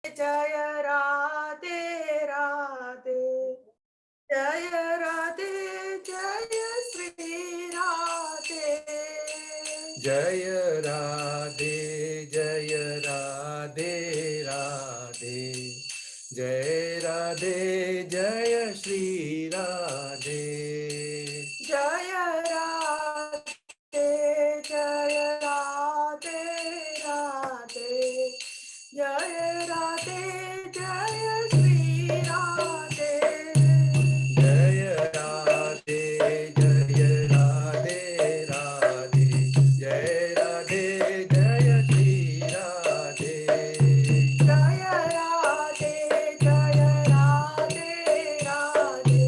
जय राधे राधे, जय राधे जय श्री राधे, जय राधे जय राधे राधे, जय राधे जय श्री राधे, जय राधे जय राधे राधे, जय राधे जय श्री राधे, जय राधे जय राधे राधे, जय राधे जय श्री राधे, जय राधे जय राधे राधे,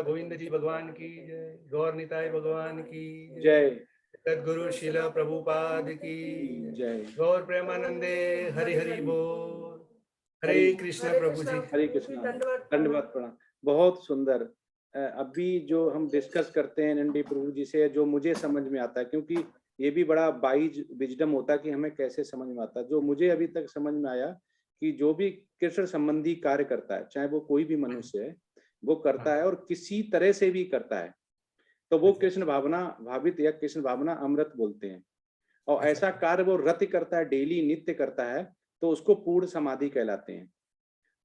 गोविंद जी भगवान की जय। गौर निताय भगवान की जय। सद्गुरु शिल प्रभुपाद की जय। गौर प्रेमानंदे हरि हरि बोल। हरे कृष्ण प्रभु जी। हरे कृष्णा। दंडवत प्रणाम। बहुत सुंदर। अभी जो हम डिस्कस करते हैं नंदी प्रभु जी से, जो मुझे समझ में आता है, क्योंकि ये भी बड़ा वाइज विजडम होता है कि हमें कैसे समझ में आता है। जो मुझे अभी तक समझ में आया कि जो भी कृष्ण संबंधी कार्य करता है, चाहे वो कोई भी मनुष्य है, वो करता है और किसी तरह से भी करता है, तो वो कृष्ण भावना भावित या कृष्ण भावना अमृत बोलते हैं। और ऐसा कार्य वो रति करता है, डेली नित्य करता है, तो उसको पूर्ण समाधि कहलाते हैं।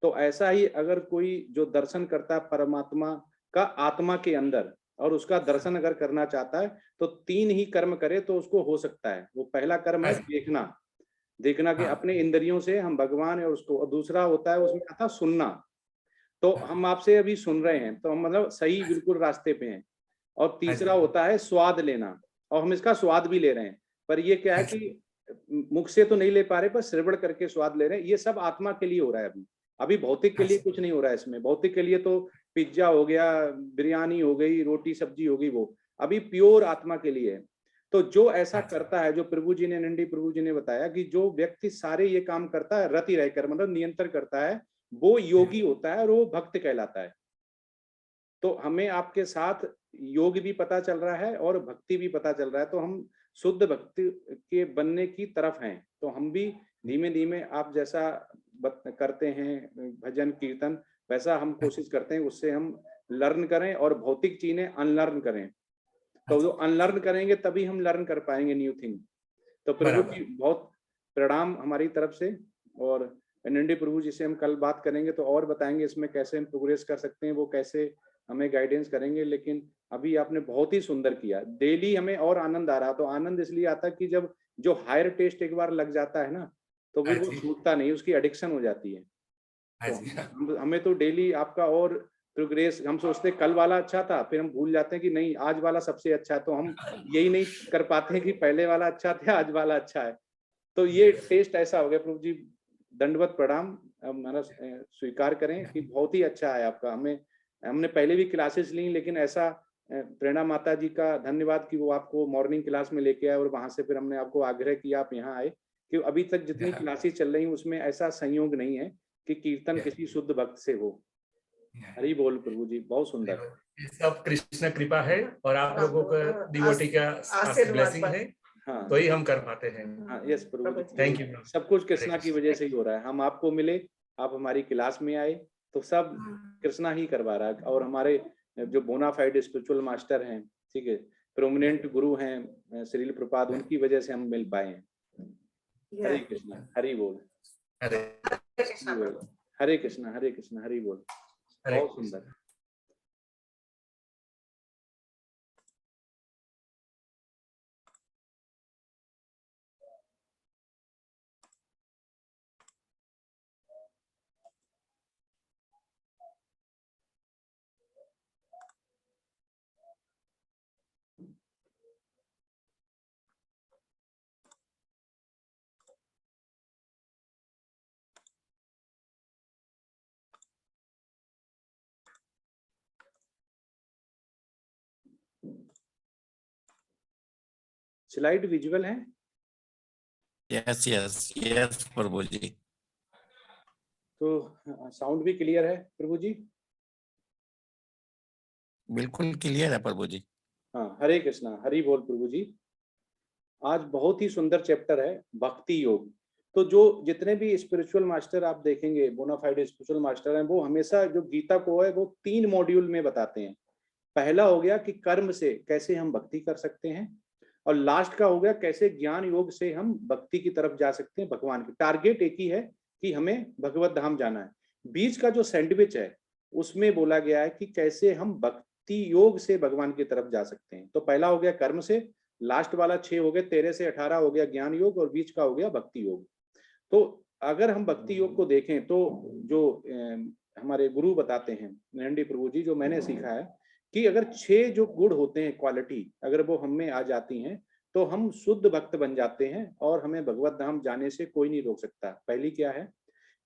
तो ऐसा ही अगर कोई जो दर्शन करता है परमात्मा का आत्मा के अंदर, और उसका दर्शन अगर करना चाहता है, तो 3 ही कर्म करे तो उसको हो सकता है। वो पहला कर्म है देखना, देखना कि अपने इंद्रियों से हम भगवान है उसको, और दूसरा होता है उसमें आता सुनना। तो हम आपसे अभी सुन रहे हैं, तो हम मतलब सही बिल्कुल रास्ते पे हैं। और तीसरा होता है स्वाद लेना, और हम इसका स्वाद भी ले रहे हैं, पर ये क्या है कि मुख से तो नहीं ले पा रहे, पर श्रवण करके स्वाद ले रहे हैं। ये सब आत्मा के लिए हो रहा है। अभी भौतिक के लिए कुछ नहीं हो रहा है इसमें। भौतिक के लिए तो पिज्जा हो गया, बिरयानी हो गई, रोटी सब्जी हो गई, वो अभी प्योर आत्मा के लिए है। तो जो ऐसा करता है, जो प्रभु जी ने, नंदी प्रभु जी ने बताया कि जो व्यक्ति सारे ये काम करता है रति रहकर, मतलब नियंत्रण करता है, वो योगी होता है और वो भक्त कहलाता है। तो हमें आपके साथ योग भी पता चल रहा है और भक्ति भी पता चल रहा है, तो हम शुद्ध भक्ति के बनने की तरफ हैं। तो हम भी धीमे धीमे आप जैसा करते हैं भजन कीर्तन, वैसा हम कोशिश करते हैं, उससे हम लर्न करें और भौतिक चीजें अनलर्न करें। तो जो अनलर्न करेंगे तभी हम लर्न कर पाएंगे न्यू थिंग। तो प्रभु जी बहुत प्रणाम हमारी तरफ से। और नंदी प्रभु जी से हम कल बात करेंगे, तो और बताएंगे इसमें कैसे हम प्रोग्रेस कर सकते हैं, वो कैसे हमें गाइडेंस करेंगे। लेकिन अभी आपने बहुत ही सुंदर किया। डेली हमें और आनंद आ रहा। तो आनंद इसलिए आता है कि जब जो हायर टेस्ट एक बार लग जाता है ना, तो फिर वो छूटता नहीं, उसकी एडिक्शन हो जाती है। तो हमें तो डेली आपका और प्रोग्रेस, हम सोचते कल वाला अच्छा था, फिर हम भूल जाते हैं कि नहीं आज वाला सबसे अच्छा है। तो हम यही नहीं कर पाते हैं कि पहले वाला अच्छा था, आज वाला अच्छा है। तो ये टेस्ट ऐसा हो गया। प्रभु जी दंडवत प्रणाम, हमारा स्वीकार करें कि बहुत ही अच्छा है आपका। हमने पहले भी क्लासेस ली, लेकिन ऐसा प्रेरणा माता जी का धन्यवाद कि वो आपको मॉर्निंग क्लास में लेके आए, और वहां से फिर हमने आपको आग्रह किया आप यहाँ आए। कि अभी तक जितनी क्लासेस चल रही हैं उसमें ऐसा संयोग नहीं है कि कीर्तन किसी शुद्ध भक्त से हो। हरि बोल प्रभु जी, बहुत सुंदर। ये सब कृष्ण कृपा है और आप लोगों का डिवोटी का ब्लेसिंग है। हाँ, तो ही हम कर पाते हैं। हाँ, yes Prabhu ji, thank you. सब कुछ कृष्णा की वजह से ही हो रहा है। हम आपको मिले, आप हमारी क्लास में आए, तो सब कृष्णा ही करवा रहा है। और हमारे जो बोनाफाइड स्पिरिचुअल मास्टर हैं, ठीक है, प्रोमिनेंट गुरु हैं श्रील प्रपाद, उनकी वजह से हम मिल पाए हैं। हरे कृष्णा, हरि बोल। हरे हरे कृष्णा, हरे कृष्णा, हरि बोल। बहुत सुंदर। स्लाइड विजुअल है? यस यस यस प्रभु जी। तो साउंड भी क्लियर है प्रभु जी? बिल्कुल क्लियर है प्रभु जी। हाँ, हरे कृष्णा, हरि बोल प्रभु जी। आज बहुत ही सुंदर चैप्टर है भक्ति योग। तो जो जितने भी स्पिरिचुअल मास्टर आप देखेंगे, बोनाफाइड स्पिरिचुअल मास्टर हैं, वो हमेशा जो गीता को है वो 3 मॉड्यूल में बताते हैं। पहला हो गया कि कर्म से कैसे हम भक्ति कर सकते हैं, और लास्ट का हो गया कैसे ज्ञान योग से हम भक्ति की तरफ जा सकते हैं। भगवान की टारगेट एक ही है कि हमें भगवत धाम जाना है। बीच का जो सैंडविच है उसमें बोला गया है कि कैसे हम भक्ति योग से भगवान की तरफ जा सकते हैं। तो पहला हो गया कर्म से, लास्ट वाला 6 हो गए, 13 से 18 हो गया ज्ञान योग, और बीच का हो गया भक्ति योग। तो अगर हम भक्ति योग को देखें तो जो हमारे गुरु बताते हैं नंदी प्रभु जी, जो मैंने सीखा है कि अगर 6 जो गुण होते हैं, क्वालिटी, अगर वो हम में आ जाती हैं तो हम शुद्ध भक्त बन जाते हैं और हमें भगवत धाम जाने से कोई नहीं रोक सकता। पहली क्या है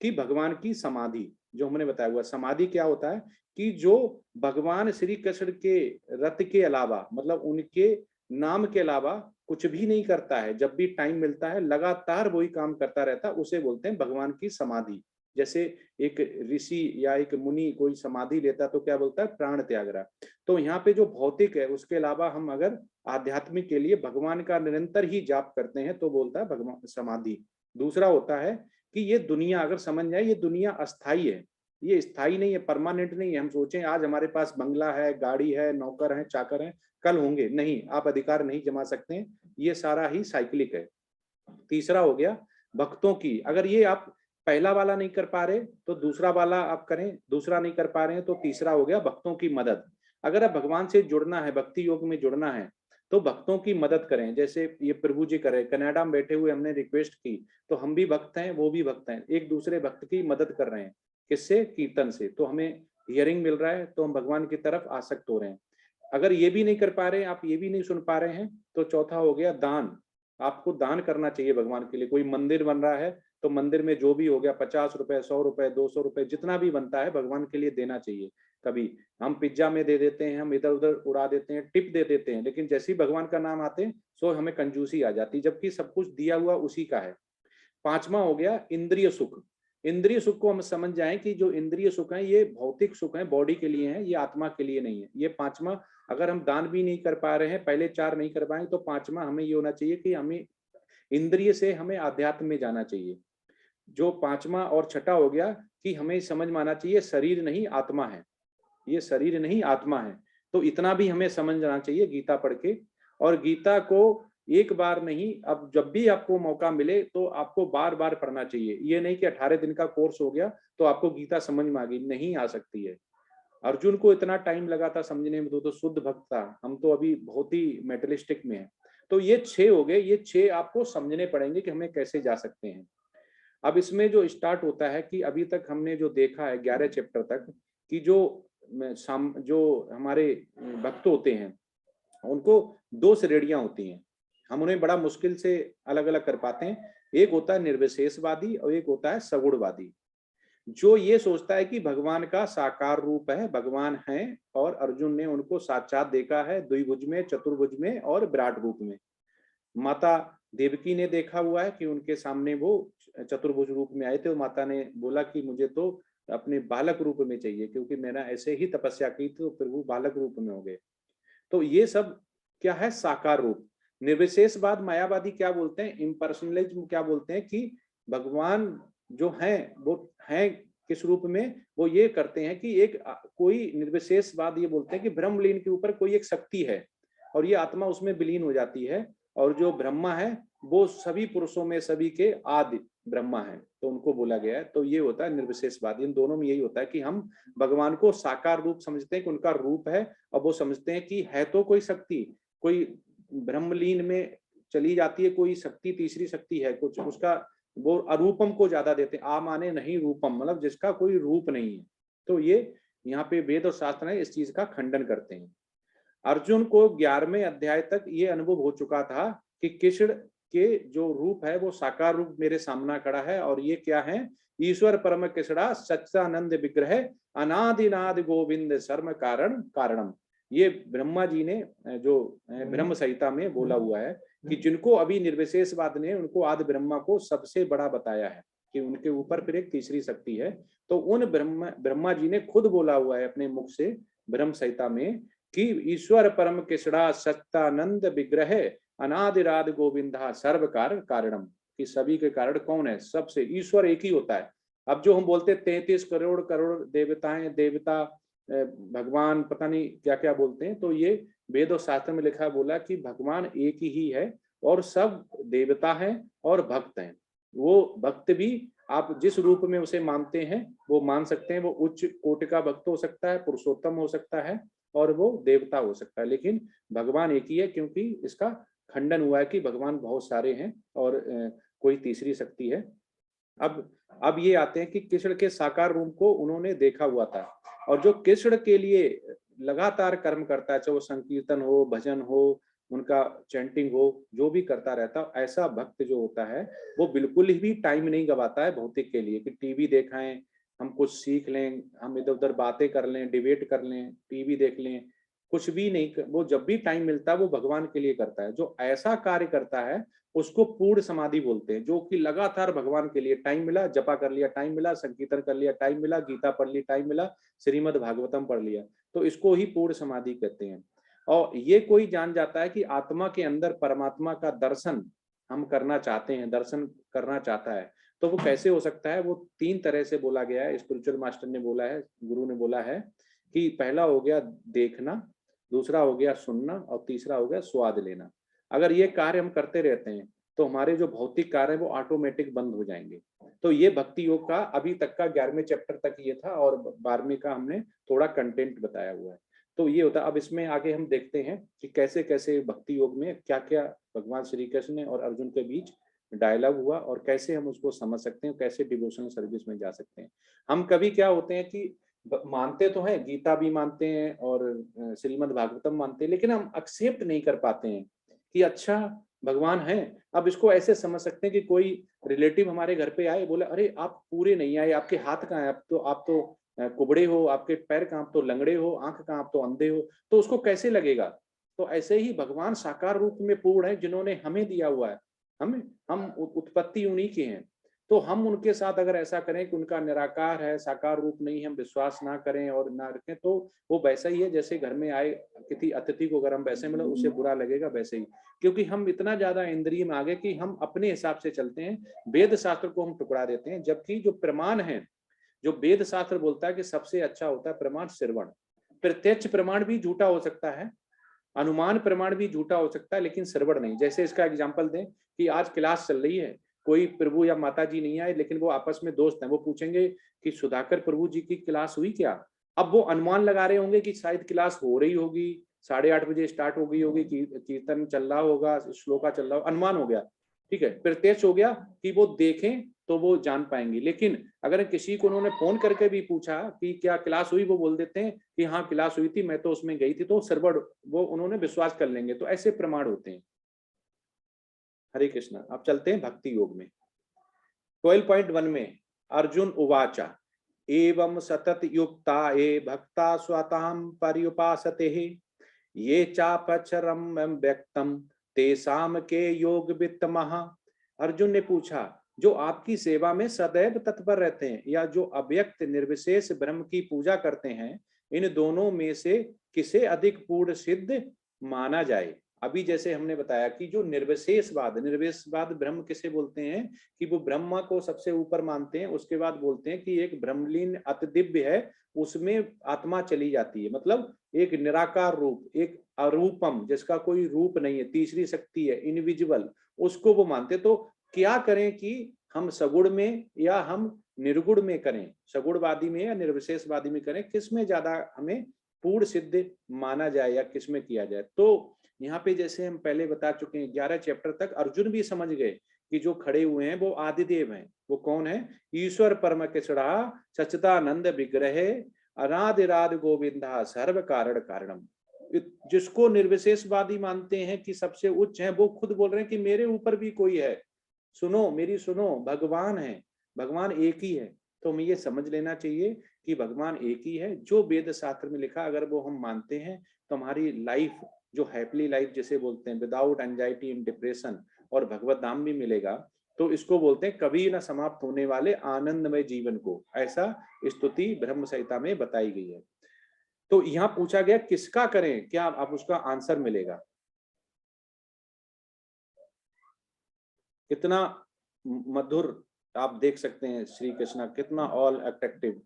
कि भगवान की समाधि, जो हमने बताया हुआ, समाधि क्या होता है कि जो भगवान श्री कृष्ण के रथ के अलावा, मतलब उनके नाम के अलावा कुछ भी नहीं करता है, जब भी टाइम मिलता है लगातार वही काम करता रहता है, उसे बोलते हैं भगवान की समाधि। जैसे एक ऋषि या एक मुनि कोई समाधि लेता तो क्या बोलता है, प्राण त्याग रहा। तो यहाँ पे जो भौतिक है उसके अलावा हम अगर आध्यात्मिक के लिए भगवान का निरंतर ही जाप करते हैं तो बोलता है भगवान समाधि। दूसरा होता है कि ये दुनिया, अगर समझ जाए, ये दुनिया अस्थाई है, ये स्थायी नहीं है, परमानेंट नहीं है। हम सोचें आज हमारे पास बंगला है, गाड़ी है, नौकर है, चाकर है, कल होंगे नहीं, आप अधिकार नहीं जमा सकते हैं, ये सारा ही साइक्लिक है। तीसरा हो गया भक्तों की, अगर ये आप पहला वाला नहीं कर पा रहे तो दूसरा वाला आप करें, दूसरा नहीं कर पा रहे हैं तो तीसरा हो गया भक्तों की मदद। अगर आप भगवान से जुड़ना है, भक्ति योग में जुड़ना है, तो भक्तों की मदद करें। जैसे ये प्रभु जी करे, कनाडा में बैठे हुए हमने रिक्वेस्ट की, तो हम भी भक्त हैं, वो भी भक्त हैं, एक दूसरे भक्त की मदद कर रहे हैं। किससे? कीर्तन से। तो हमें हियरिंग मिल रहा है, तो हम भगवान की तरफ आसक्त हो रहे हैं। अगर ये भी नहीं कर पा रहे हैं, आप ये भी नहीं सुन पा रहे हैं, तो चौथा हो गया दान। आपको दान करना चाहिए भगवान के लिए। कोई मंदिर बन रहा है तो मंदिर में जो भी हो गया, 50 रुपए, 100 रुपए, 200 रुपए, जितना भी बनता है भगवान के लिए देना चाहिए। कभी हम पिज्जा में दे देते हैं, हम इधर उधर उड़ा देते हैं, टिप दे देते हैं, लेकिन जैसे ही भगवान का नाम आते हैं सो हमें कंजूसी आ जाती, जबकि सब कुछ दिया हुआ उसी का है। पांचवा हो गया इंद्रिय सुख। इंद्रिय सुख को हम समझ जाएं कि जो इंद्रिय सुख है ये भौतिक सुख है, बॉडी के लिए है, ये आत्मा के लिए नहीं है। ये पांचवा, अगर हम दान भी नहीं कर पा रहे हैं, पहले चार नहीं कर पाएंगे, तो पांचवा हमें ये होना चाहिए कि हमें इंद्रिय से हमें आध्यात्म में जाना चाहिए। जो पांचवा और छठा हो गया कि हमें समझ में आना चाहिए शरीर नहीं आत्मा है, ये शरीर नहीं आत्मा है। तो इतना भी हमें समझना चाहिए गीता पढ़ के। और गीता को एक बार नहीं, अब जब भी आपको मौका मिले तो आपको बार बार पढ़ना चाहिए। ये नहीं कि 18 दिन का कोर्स हो गया तो आपको गीता समझ में आ गई, नहीं आ सकती है। अर्जुन को इतना टाइम लगा था समझने में, तो शुद्ध भक्त था, हम तो अभी बहुत ही मेटलिस्टिक में है। तो ये 6 हो गए, ये 6 आपको समझने पड़ेंगे कि हमें कैसे जा सकते हैं। अब इसमें जो स्टार्ट होता है कि अभी तक हमने जो देखा है 11 चैप्टर तक, कि जो हमारे भक्त होते हैं उनको 2 श्रेणियां होती हैं, हम उन्हें बड़ा मुश्किल से अलग अलग कर पाते हैं। एक होता है निर्विशेषवादी और एक होता है सगुणवादी। जो ये सोचता है कि भगवान का साकार रूप है, भगवान है, और अर्जुन ने उनको साक्षात देखा है द्विभुज में, चतुर्भुज में और विराट रूप में। माता देवकी ने देखा हुआ है कि उनके सामने वो चतुर्भुज रूप में आए थे, और माता ने बोला कि मुझे तो अपने बालक रूप में चाहिए, क्योंकि मैंने ऐसे ही तपस्या की थी तो फिर वो बालक रूप में हो गए। तो ये सब क्या है? साकार रूप। निर्विशेषवाद मायावादी क्या बोलते हैं, इम्पर्सनलिज्म क्या बोलते हैं, कि भगवान जो हैं वो हैं किस रूप में? वो ये करते हैं कि एक कोई निर्विशेषवाद ये बोलते हैं कि ब्रह्मलीन के ऊपर कोई एक शक्ति है और ये आत्मा उसमें विलीन हो जाती है, और जो ब्रह्मा है वो सभी पुरुषों में सभी के आदि ब्रह्मा है, तो उनको बोला गया है। तो ये होता है निर्विशेषवाद। इन दोनों में यही होता है कि हम भगवान को साकार रूप समझते हैं कि उनका रूप है, और वो समझते हैं कि है तो कोई शक्ति, कोई ब्रह्मलीन में चली जाती है, कोई शक्ति, तीसरी शक्ति है कुछ, उसका वो अरूपम को ज्यादा देते हैं। आ माने नहीं रूपम, मतलब जिसका कोई रूप नहीं है। तो ये यहाँ पे वेद और शास्त्र है इस चीज का खंडन करते हैं। अर्जुन को 11वें अध्याय तक ये अनुभव हो चुका था कि कृष्ण के जो रूप है वो साकार रूप मेरे सामना खड़ा है, और ये क्या है? ईश्वर परम कृष्णा सच्चानंद विग्रह अनादिनाद गोविंद सर्व कारण कारणम। ये ब्रह्मा जी ने जो ब्रह्म संहिता में बोला हुआ है कि जिनको अभी निर्विशेषवाद ने उनको आदि ब्रह्मा को सबसे बड़ा बताया है कि उनके ऊपर फिर एक तीसरी शक्ति है। तो उन ब्रह्मा जी ने खुद बोला हुआ है अपने मुख से ब्रह्म संहिता में कि ईश्वर परम कृष्णा सच्चानंद विग्रह अनादिराद गोविंदा सर्व कारणम, कि सभी के कारण कौन है? सबसे ईश्वर एक ही होता है। अब जो हम बोलते 33 करोड़ करोड़ देवताएं, देवता, भगवान, पता नहीं क्या क्या बोलते हैं, तो ये वेद और शास्त्र में लिखा बोला कि भगवान एक ही है और सब देवता हैं और भक्त हैं। वो भक्त भी आप जिस रूप में उसे मानते हैं वो मान सकते हैं। वो उच्च कोटि का भक्त हो सकता है, पुरुषोत्तम हो सकता है, और वो देवता हो सकता है, लेकिन भगवान एक ही है, क्योंकि इसका खंडन हुआ है कि भगवान बहुत सारे हैं और कोई तीसरी शक्ति है। अब ये आते हैं कि कृष्ण के साकार रूप को उन्होंने देखा हुआ था, और जो कृष्ण के लिए लगातार कर्म करता है, चाहे वो संकीर्तन हो, भजन हो, उनका चैंटिंग हो, जो भी करता रहता, ऐसा भक्त जो होता है वो बिल्कुल ही टाइम नहीं गवाता है भौतिक के लिए कि टीवी देखाएं, हम कुछ सीख लें, हम इधर उधर बातें कर लें, डिबेट कर लें, टीवी देख लें, कुछ भी नहीं। वो जब भी टाइम मिलता है वो भगवान के लिए करता है। जो ऐसा कार्य करता है उसको पूर्ण समाधि बोलते हैं, जो कि लगातार भगवान के लिए टाइम मिला जपा कर लिया, टाइम मिला संकीर्तन कर लिया, टाइम मिला गीता पढ़ ली, टाइम मिला श्रीमद् भागवतम पढ़ लिया, तो इसको ही पूर्ण समाधि कहते हैं। और ये कोई जान जाता है कि आत्मा के अंदर परमात्मा का दर्शन हम करना चाहते हैं, दर्शन करना चाहता है, तो वो कैसे हो सकता है? वो 3 तरह से बोला गया है, स्पिरिचुअल मास्टर ने बोला है, गुरु ने बोला है कि पहला हो गया देखना, दूसरा हो गया सुनना और तीसरा हो गया स्वाद लेना। अगर ये कार्य हम करते रहते हैं तो हमारे जो भौतिक कार्य है वो ऑटोमेटिक बंद हो जाएंगे। तो ये भक्ति योग का अभी तक का 11वें चैप्टर तक ये था और 12वें का हमने थोड़ा कंटेंट बताया हुआ है। तो ये होता है। अब इसमें आगे हम देखते हैं कि कैसे कैसे भक्ति योग में क्या क्या भगवान श्री कृष्ण और अर्जुन के बीच डायलॉग हुआ और कैसे हम उसको समझ सकते हैं, कैसे डिवोशनल सर्विस में जा सकते हैं। हम कभी क्या होते हैं कि मानते तो हैं, गीता भी मानते हैं और श्रीमद् भागवतम मानते हैं, लेकिन हम एक्सेप्ट नहीं कर पाते हैं कि अच्छा भगवान है। अब इसको ऐसे समझ सकते हैं कि कोई रिलेटिव हमारे घर पे आए, बोले अरे आप पूरे नहीं आए, आपके हाथ कहाँ है, आप तो कुबड़े हो, आपके पैर कहाँ, आप तो लंगड़े हो, आंख कहाँ, आप तो अंधे हो, तो उसको कैसे लगेगा? तो ऐसे ही भगवान साकार रूप में पूर्ण है, जिन्होंने हमें दिया हुआ है, हम उत्पत्ति उन्हीं की हैं। तो हम उनके साथ अगर ऐसा करें कि उनका निराकार है, साकार रूप नहीं, हम विश्वास ना करें और ना रखें, तो वो वैसा ही है जैसे घर में आए किसी अतिथि को अगर हम वैसे मिले उसे बुरा लगेगा वैसे ही। क्योंकि हम इतना ज्यादा इंद्रिय में आ गए कि हम अपने हिसाब से चलते हैं, वेद शास्त्र को हम टुकड़ा देते हैं, जबकि जो प्रमाण है, जो वेद शास्त्र बोलता है कि सबसे अच्छा होता है प्रमाण श्रवण। प्रत्यक्ष प्रमाण भी झूठा हो सकता है, अनुमान प्रमाण भी झूठा हो सकता है, लेकिन श्रवण नहीं। जैसे इसका एग्जांपल दें कि आज क्लास चल रही है, कोई प्रभु या माता जी नहीं आए, लेकिन वो आपस में दोस्त हैं, वो पूछेंगे कि सुधाकर प्रभु जी की क्लास हुई क्या? अब वो अनुमान लगा रहे होंगे कि शायद क्लास हो रही होगी, 8:30 बजे स्टार्ट हो गई होगी, कीर्तन चल रहा होगा, श्लोका चल रहा होगा, अनुमान हो गया, ठीक है। प्रत्यक्ष हो गया कि वो देखें तो वो जान पाएंगे। लेकिन अगर किसी को उन्होंने फोन करके भी पूछा कि क्या क्लास हुई, वो बोल देते हैं कि हाँ क्लास हुई थी, मैं तो उसमें गई थी, तो सर्वर वो उन्होंने विश्वास कर लेंगे। तो ऐसे प्रमाण होते हैं। हरे कृष्णा। अब चलते हैं भक्ति योग में। 12.1 में अर्जुन उवाचा एवं सतत युक्ता ये भक्ता स्वताम पर्युपासते ये चापक्षरम व्यक्तम तेसाम के योग वित्तमः। अर्जुन ने पूछा, जो आपकी सेवा में सदैव तत्पर रहते हैं या जो अव्यक्त निर्विशेष ब्रह्म की पूजा करते हैं, इन दोनों में से किसे अधिक पूर्ण सिद्ध माना जाए? अभी जैसे हमने बताया कि जो निर्विशेषवाद ब्रह्म किसे बोलते हैं कि वो ब्रह्मा को सबसे ऊपर मानते हैं, उसके बाद बोलते हैं कि एक ब्रह्मलीन अति दिव्य है, उसमें आत्मा चली जाती है, मतलब एक निराकार रूप, एक अरूपम जिसका कोई रूप नहीं है, तीसरी शक्ति है, इनविजिबल, उसको वो मानते। तो क्या करें कि हम सगुण में या हम निर्गुण में करें, सगुणवादी में या निर्विशेषवादी में करें, किसमें ज्यादा हमें पूर्ण सिद्ध माना जाए या किसमें किया जाए? तो यहाँ पे जैसे हम पहले बता चुके हैं 11 चैप्टर तक अर्जुन भी समझ गए कि जो खड़े हुए हैं वो आदिदेव हैं। वो कौन है? ईश्वर परम कृष्णा सच्चिदानंद विग्रह अनादिराद गोविंदा सर्व कारण कारणम। जिसको निर्विशेषवादी मानते हैं कि सबसे उच्च है, वो खुद बोल रहे हैं कि मेरे ऊपर भी कोई है, सुनो मेरी सुनो, भगवान है, भगवान एक ही है। तो हमें ये समझ लेना चाहिए कि भगवान एक ही है। जो वेद शास्त्र में लिखा अगर वो हम मानते हैं तो हमारी लाइफ जो हैप्पी लाइफ जिसे बोलते हैं, विदाउट एंजाइटी एंड डिप्रेशन, और भगवत धाम भी मिलेगा। तो इसको बोलते हैं कभी न समाप्त होने वाले आनंदमय जीवन को, ऐसा स्तुति ब्रह्म संहिता में बताई गई है। तो यहाँ पूछा गया किसका करें, क्या आप उसका आंसर मिलेगा? कितना मधुर आप देख सकते हैं श्री कृष्ण, कितना ऑल अट्रैक्टिव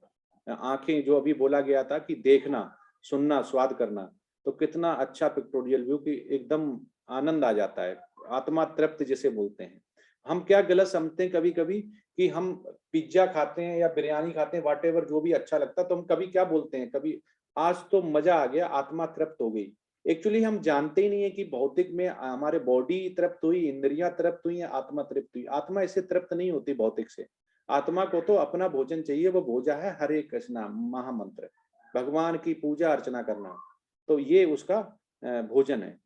आंखें, जो अभी बोला गया था कि देखना सुनना स्वाद करना, तो कितना अच्छा पिक्टोरियल व्यू कि एकदम आनंद आ जाता है, आत्मा तृप्त जिसे बोलते हैं। हम क्या गलत समझते हैं कभी कभी कि हम पिज्जा खाते हैं या बिरयानी खाते हैं, व्हाटएवर जो भी अच्छा लगता है, तो हम कभी क्या बोलते हैं, कभी आज तो मजा आ गया, आत्मा तृप्त हो गई। एक्चुअली हम जानते ही नहीं है कि भौतिक में हमारे बॉडी तृप्त हुई, इंद्रियां तृप्त हुई या आत्मा तृप्त हुई। आत्मा इससे तृप्त नहीं होती भौतिक से। आत्मा को तो अपना भोजन चाहिए, वो भोजा है हरे कृष्णा महामंत्र, भगवान की पूजा अर्चना करना, तो ये उसका भोजन है।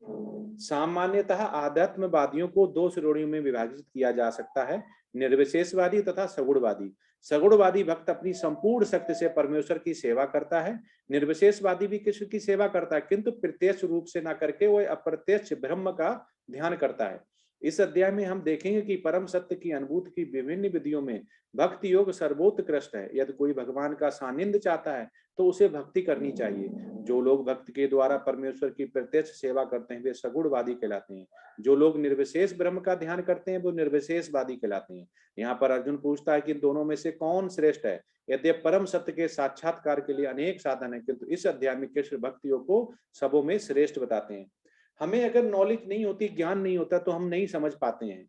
सामान्यतः आध्यात्मवादियों को दो श्रेणियों में विभाजित किया जा सकता है, निर्विशेषवादी तथा सगुणवादी। सगुणवादी भक्त अपनी संपूर्ण शक्ति से परमेश्वर की सेवा करता है। निर्विशेषवादी भी कृष्ण की सेवा करता है, किंतु प्रत्यक्ष रूप से ना करके वह अप्रत्यक्ष ब्रह्म का ध्यान करता है। इस अध्याय में हम देखेंगे कि परम सत्य की अनुभूति की विभिन्न विधियों में भक्ति योग सर्वोत्कृष्ट है। यदि कोई भगवान का सानिध्य चाहता है तो उसे भक्ति करनी चाहिए। जो लोग भक्ति के द्वारा परमेश्वर की प्रत्यक्ष सेवा करते हैं वे सगुणवादी कहलाते हैं। जो लोग निर्विशेष ब्रह्म का ध्यान करते हैं वो निर्विशेषवादी कहलाते हैं। यहाँ पर अर्जुन पूछता है कि दोनों में से कौन श्रेष्ठ है। यद्यपि परम सत्य के साक्षात्कार के लिए अनेक साधन है, किंतु इस अध्याय में कृष्ण भक्तियों को सबों में श्रेष्ठ बताते हैं। हमें अगर नॉलेज नहीं होती, ज्ञान नहीं होता तो हम नहीं समझ पाते हैं।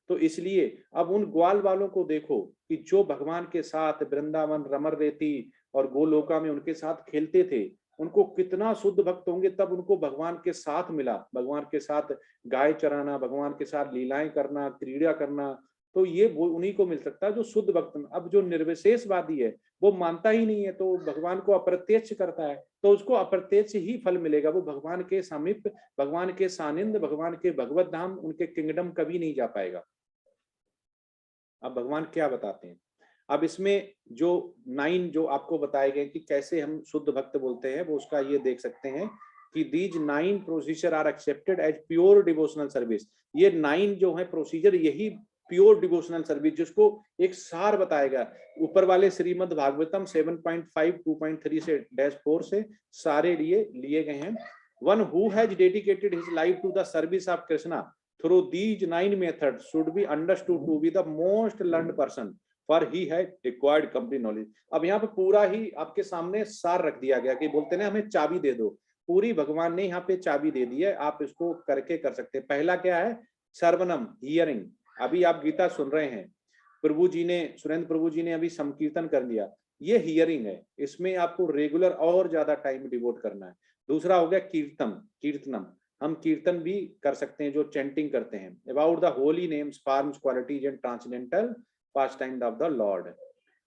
तो इसलिए अब उन ग्वाल वालों को देखो कि जो भगवान के साथ वृंदावन, रमर रेती और गोलोका में उनके साथ खेलते थे, उनको कितना शुद्ध भक्त होंगे तब उनको भगवान के साथ मिला। भगवान के साथ गाय चराना, भगवान के साथ लीलाएं करना, क्रीड़ा करना, तो ये उन्हीं को मिल सकता है जो शुद्ध भक्त। अब जो निर्विशेषवादी है वो मानता ही नहीं है, तो भगवान को अप्रत्यक्ष करता है, तो उसको अप्रत्यक्ष ही फल मिलेगा। वो भगवान के समीप, भगवान के सानिध्य, भगवान के भगवत धाम, उनके किंगडम कभी नहीं जा पाएगा। अब भगवान क्या बताते हैं, अब इसमें जो 9 जो आपको बताए गए कि कैसे हम शुद्ध भक्त बोलते हैं, वो उसका ये देख सकते हैं कि these 9 procedure are accepted as pure devotional service. ये 9 जो है प्रोसीजर, यही प्योर डिवोशनल सर्विस, जिसको एक सार बताएगा ऊपर वाले श्रीमद् भागवतम 7.5 2.3 से -4 से सारे लिए गए हैं। One who has dedicated his life to the service of Krishna through these 9 methods should be understood to be the most learned person, for he had acquired complete knowledge। अब यहाँ पे पूरा ही आपके सामने सार रख दिया गया कि बोलते ना हमें चाबी दे दो, पूरी भगवान ने यहाँ पे चाबी दे दी है, आप इसको करके कर सकते हैं। पहला क्या है, सर्वनम, हियरिंग। अभी आप गीता सुन रहे हैं, प्रभु जी ने, सुरेंद्र प्रभु जी ने अभी संकीर्तन कर लिया, ये हियरिंग है, इसमें आपको रेगुलर और ज्यादा टाइम डिवोट करना है। दूसरा हो गया कीर्तनम, हम कीर्तन भी कर सकते हैं जो चैंटिंग करते हैं, about the Holi names, forms, qualities and transcendental past time of the lord.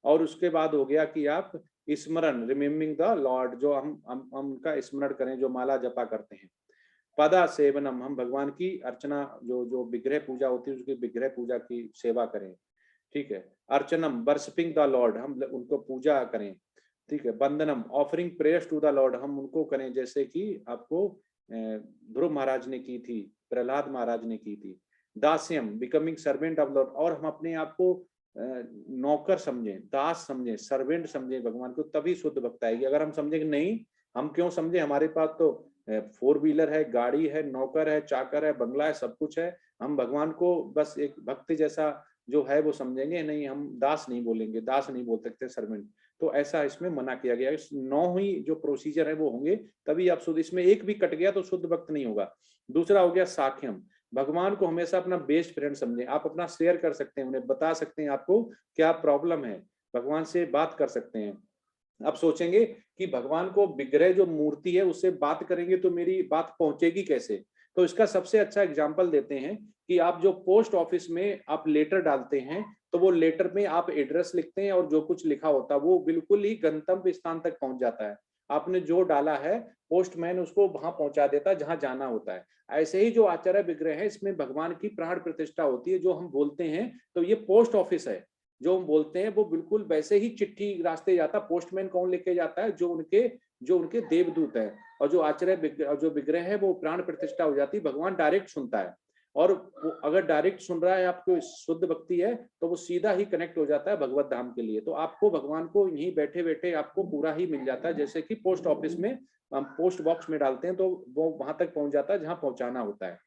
और उसके बाद हो गया कि आप स्मरण, रिमेम्बरिंग द लॉर्ड, जो हम उनका स्मरण करें, जो माला जपा करते हैं। पदा सेवनम, हम भगवान की अर्चना, जो विग्रह पूजा होती है उसकी विग्रह पूजा की सेवा करें, ठीक है। अर्चनम, वर्शिपिंग द लॉर्ड, हम उनको पूजा करें, ठीक है। वंदनम, offering prayers to the lord, हम उनको करें जैसे कि आपको ध्रुव महाराज ने की थी, प्रहलाद महाराज ने की थी। दास्यम, बिकमिंग सर्वेंट ऑफ लॉर्ड, और हम अपने आप को नौकर समझें, दास समझें, सर्वेंट समझें भगवान को, तभी शुद्ध भक्त आएगी। अगर हम समझें कि नहीं, हम क्यों समझे, हमारे पास तो 4 व्हीलर है, गाड़ी है, नौकर है, चाकर है, बंगला है, सब कुछ है, हम भगवान को बस एक भक्त जैसा जो है वो समझेंगे, नहीं, हम दास नहीं बोलेंगे, दास नहीं बोल सकते, सर्वेंट। तो ऐसा इसमें मना किया गया। इस 9 ही जो प्रोसीजर है वो होंगे तभी आप शुद्ध, इसमें एक भी कट गया तो शुद्ध भक्त नहीं होगा। दूसरा हो गया साख्यम, भगवान को हमेशा अपना बेस्ट फ्रेंड समझें, आप अपना शेयर कर सकते हैं, उन्हें बता सकते हैं आपको क्या प्रॉब्लम है, भगवान से बात कर सकते हैं। आप सोचेंगे कि भगवान को विग्रह जो मूर्ति है उससे बात करेंगे तो मेरी बात पहुंचेगी कैसे, तो इसका सबसे अच्छा एग्जाम्पल देते हैं कि आप जो पोस्ट ऑफिस में आप लेटर डालते हैं, तो वो लेटर में आप एड्रेस लिखते हैं और जो कुछ लिखा होता है वो बिल्कुल ही गंतव्य स्थान तक पहुंच जाता है। आपने जो डाला है पोस्टमैन उसको वहां पहुंचा देता है जहां जाना होता है। ऐसे ही जो आचार्य विग्रह है इसमें भगवान की प्राण प्रतिष्ठा होती है। जो हम बोलते हैं तो ये पोस्ट ऑफिस है, जो हम बोलते हैं वो बिल्कुल वैसे ही चिट्ठी रास्ते जाता। पोस्टमैन कौन लेके जाता है, जो उनके देवदूत है। और जो आचार्य जो विग्रह है वो प्राण प्रतिष्ठा हो जाती है, भगवान डायरेक्ट सुनता है। और वो अगर डायरेक्ट सुन रहा है, आपको शुद्ध भक्ति है, तो वो सीधा ही कनेक्ट हो जाता है भगवत धाम के लिए। तो आपको भगवान को यहीं बैठे बैठे आपको पूरा ही मिल जाता है। जैसे कि पोस्ट ऑफिस में हम पोस्ट बॉक्स में डालते हैं तो वो वहां तक पहुंच जाता है जहां पहुंचाना होता है।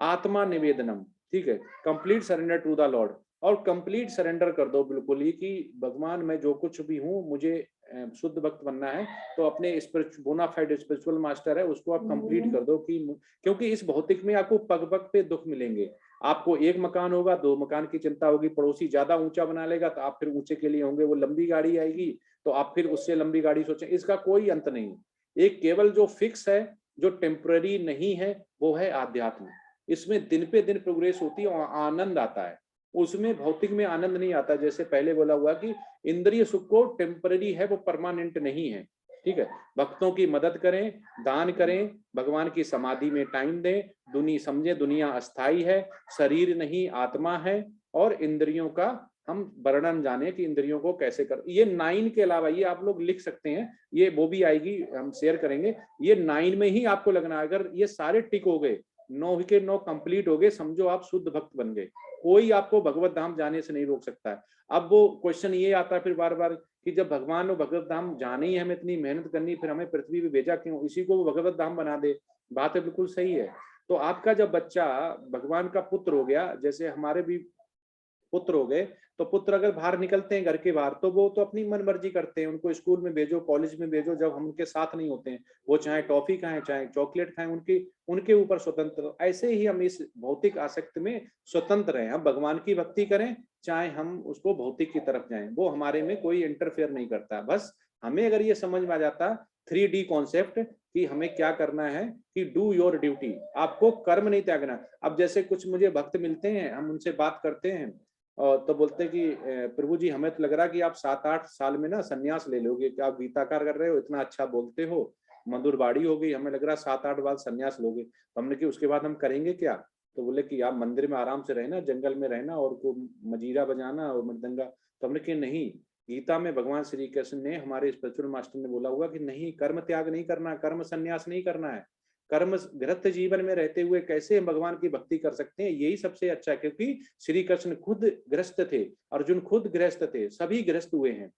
आत्मा निवेदनम, ठीक है, complete surrender to the lord, और कंप्लीट सरेंडर कर दो बिल्कुल ही कि भगवान मैं जो कुछ भी हूँ, मुझे शुद्ध भक्त बनना है, तो अपने बोनाफाइड स्पिरिचुअल मास्टर है उसको आप कंप्लीट कर दो। कि क्योंकि इस भौतिक में आपको पग पग पे दुख मिलेंगे। आपको एक मकान होगा, 2 मकान की चिंता होगी, पड़ोसी ज्यादा ऊंचा बना लेगा तो आप फिर ऊंचे के लिए होंगे, वो लंबी गाड़ी आएगी तो आप फिर उससे लंबी गाड़ी सोचें। इसका कोई अंत नहीं। एक केवल जो फिक्स है, जो टेम्पररी नहीं है, वो है आध्यात्म। इसमें दिन पे दिन प्रोग्रेस होती है और आनंद आता है। उसमें भौतिक में आनंद नहीं आता। जैसे पहले बोला हुआ कि इंद्रिय सुख को टेम्पररी है, वो परमानेंट नहीं है। ठीक है, भक्तों की मदद करें, दान करें, भगवान की समाधि में टाइम दें, समझे दुनिया अस्थाई है, शरीर नहीं आत्मा है, और इंद्रियों का हम वर्णन जाने कि इंद्रियों को कैसे कर। ये 9 के अलावा ये आप लोग लिख सकते हैं, ये वो भी आएगी, हम शेयर करेंगे। ये 9 में ही आपको लगना है, अगर ये सारे टिक हो गए, 9 के 9 कंप्लीट हो गए, समझो आप शुद्ध भक्त बन गए। कोई आपको भगवत धाम जाने से नहीं रोक सकता है। अब वो क्वेश्चन ये आता है फिर बार बार कि जब भगवान ने भगवत धाम जाने ही हमें इतनी मेहनत करनी, फिर हमें पृथ्वी पे भेजा क्यों? इसी को वो भगवत धाम बना दे। बात है बिल्कुल सही है। तो आपका जब बच्चा भगवान का पुत्र हो गया, जैसे हमारे भी पुत्र हो गए, तो पुत्र अगर बाहर निकलते हैं घर के बाहर, तो वो तो अपनी मन मर्जी करते हैं। उनको स्कूल में भेजो, कॉलेज में भेजो, जब हम उनके साथ नहीं होते हैं, वो चाहे टॉफी खाएं चाहे चॉकलेट खाएं, उनके ऊपर स्वतंत्र। ऐसे ही हम इस भौतिक आसक्ति में स्वतंत्र हैं। हम भगवान की भक्ति करें चाहे हम उसको भौतिक की तरफ जाएं, वो हमारे में कोई इंटरफेयर नहीं करता। बस हमें अगर ये समझ में आ जाता 3D कॉन्सेप्ट कि हमें क्या करना है, कि डू योर ड्यूटी, आपको कर्म नहीं त्यागना। अब जैसे कुछ मुझे भक्त मिलते हैं, हम उनसे बात करते हैं, और तो बोलते हैं कि प्रभु जी हमें तो लग रहा है कि आप 7-8 साल में ना संन्यास ले लोगे, कि आप गीताकार कर रहे हो, इतना अच्छा बोलते हो, मधुर बाड़ी हो गई, हमें लग रहा है 7-8 बार संन्यास लोगे। तो हमने कि उसके बाद हम करेंगे क्या? तो बोले कि आप मंदिर में आराम से रहना, जंगल में रहना, और को मजीरा बजाना और मृदंगा। तो हमने कि नहीं, गीता में भगवान श्री कृष्ण ने, हमारे स्पिरिचुअल मास्टर ने बोला हुआ कि नहीं, कर्म त्याग नहीं करना, कर्म संन्यास नहीं करना है। कर्म गृहस्थ जीवन में रहते हुए कैसे हम भगवान की भक्ति कर सकते हैं, यही सबसे अच्छा है। क्योंकि श्री कृष्ण खुद गृहस्थ थे, अर्जुन खुद गृहस्थ थे, सभी गृहस्थ हुए हैं।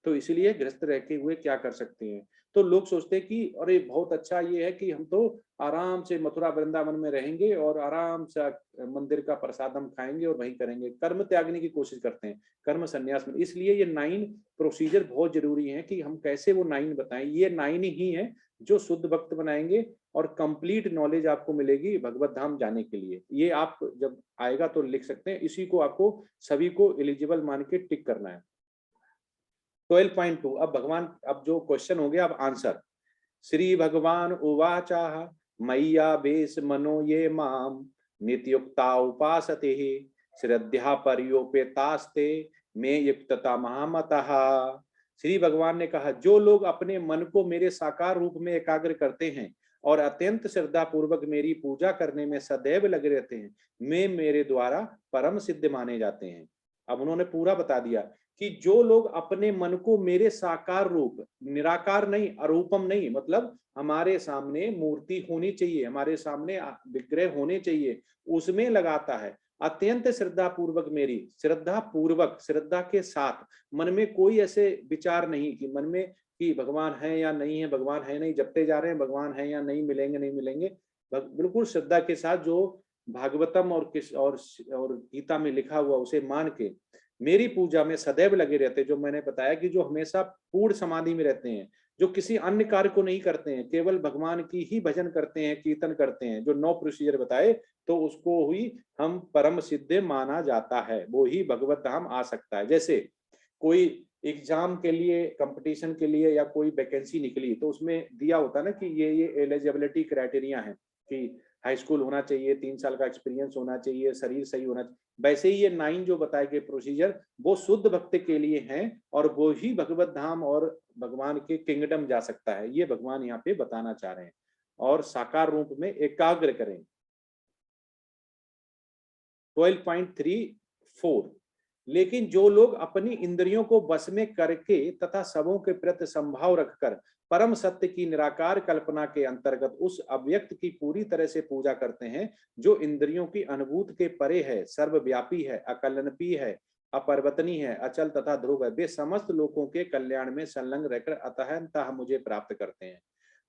तो इसीलिए गृहस्थ रहते हुए क्या कर सकते हैं। तो लोग सोचते हैं कि अरे बहुत अच्छा ये है कि हम तो आराम से मथुरा वृंदावन में रहेंगे और आराम से मंदिर का प्रसाद हम खाएंगे और वहीं करेंगे, कर्म त्यागने की कोशिश करते हैं, कर्म संन्यास में। इसलिए ये 9 प्रोसीजर बहुत जरूरी है कि हम कैसे वो 9 बताएं। ये 9 ही है जो शुद्ध भक्त बनाएंगे और कंप्लीट नॉलेज आपको मिलेगी भगवत धाम जाने के लिए। ये आप जब आएगा तो लिख सकते हैं, इसी को आपको सभी को एलिजिबल मान के टिक करना है। 12.2 अब भगवान, अब जो क्वेश्चन हो गया अब आंसर। श्री भगवान उवाचा मैया बेस मनो ये माम नित्युक्ता उपासते श्रद्धा पर्योपेतास्ते में युक्तता महामतः। श्री भगवान ने कहा, जो लोग अपने मन को मेरे साकार रूप में एकाग्र करते हैं और अत्यंत श्रद्धा पूर्वक मेरी पूजा करने में सदैव लगे रहते हैं, मैं मेरे द्वारा परम सिद्ध माने जाते हैं। अब उन्होंने पूरा बता दिया कि जो लोग अपने मन को मेरे साकार रूप, निराकार नहीं, अरूपम नहीं, मतलब हमारे सामने मूर्ति होनी चाहिए, हमारे सामने विग्रह होने चाहिए, उसमें लगाता है, अत्यंत श्रद्धा पूर्वक मेरी, श्रद्धा पूर्वक, श्रद्धा के साथ, मन में कोई ऐसे विचार नहीं कि मन में कि भगवान है या नहीं है, भगवान है नहीं, जपते जा रहे हैं भगवान है या नहीं, मिलेंगे नहीं मिलेंगे, बिल्कुल श्रद्धा के साथ जो भागवतम और गीता में लिखा हुआ उसे मान के मेरी पूजा में सदैव लगे रहते। जो मैंने बताया कि जो हमेशा पूर्ण समाधि में रहते हैं, जो किसी अन्य कार्य को नहीं करते हैं, केवल भगवान की ही भजन करते हैं, कीर्तन करते हैं, जो 9 प्रोसीजर बताए, तो उसको ही हम परम सिद्ध माना जाता है, वो ही भगवत धाम आ सकता है। जैसे कोई एग्जाम के लिए, कंपटीशन के लिए या कोई वैकेंसी निकली, तो उसमें दिया होता है ना कि ये एलिजिबिलिटी क्राइटेरिया है कि हाई स्कूल होना चाहिए, 3 साल का एक्सपीरियंस होना चाहिए, शरीर सही होना चाहिए। वैसे ही ये 9 जो बताए गए प्रोसीजर वो शुद्ध भक्त के लिए हैं, और वो ही भगवत धाम और भगवान के किंगडम जा सकता है, ये भगवान यहाँ पे बताना चाह रहे हैं। और साकार रूप में एकाग्र करें। 12.34 लेकिन जो लोग अपनी इंद्रियों को वश में करके तथा सबों के प्रति संभाव रखकर परम सत्य की निराकार कल्पना के अंतर्गत उस अव्यक्त की पूरी तरह से पूजा करते हैं, जो इंद्रियों की अनुभूत के परे है, सर्वव्यापी है, अकलनपी है, अपरिवर्तनीय है, अचल तथा ध्रुव है, वे समस्त लोगों के कल्याण में संलग्न रहकर अतः मुझे प्राप्त करते हैं।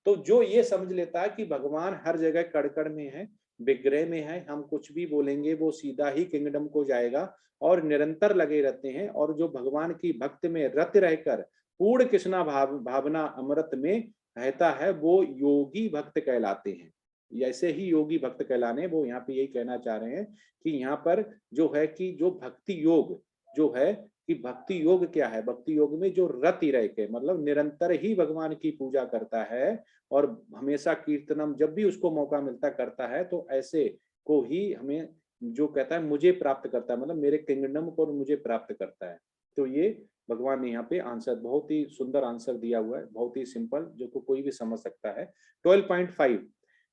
तो जो ये समझ लेता है कि भगवान हर जगह कड़ में है, विग्रह में है, हम कुछ भी बोलेंगे वो सीधा ही किंगडम को जाएगा, और निरंतर लगे रहते हैं, और जो भगवान की भक्त में रत रहकर पूर्ण कृष्णा भावना अमृत में रहता है, वो योगी भक्त कहलाते हैं। ऐसे ही योगी भक्त कहलाने, वो यहाँ पे यही कहना चाह रहे हैं कि यहाँ पर जो है कि जो भक्ति योग जो है, कि भक्ति योग क्या है, भक्ति योग में जो रति रह के, मतलब निरंतर ही भगवान की पूजा करता है और हमेशा कीर्तनम जब भी उसको मौका मिलता करता है, तो ऐसे को ही हमें जो कहता है मुझे प्राप्त करता है, मतलब मेरे किंगडम को मुझे प्राप्त करता है। तो ये भगवान ने यहाँ पे आंसर, बहुत ही सुंदर आंसर दिया हुआ है, बहुत ही सिंपल, जो को कोई भी समझ सकता है। 12.5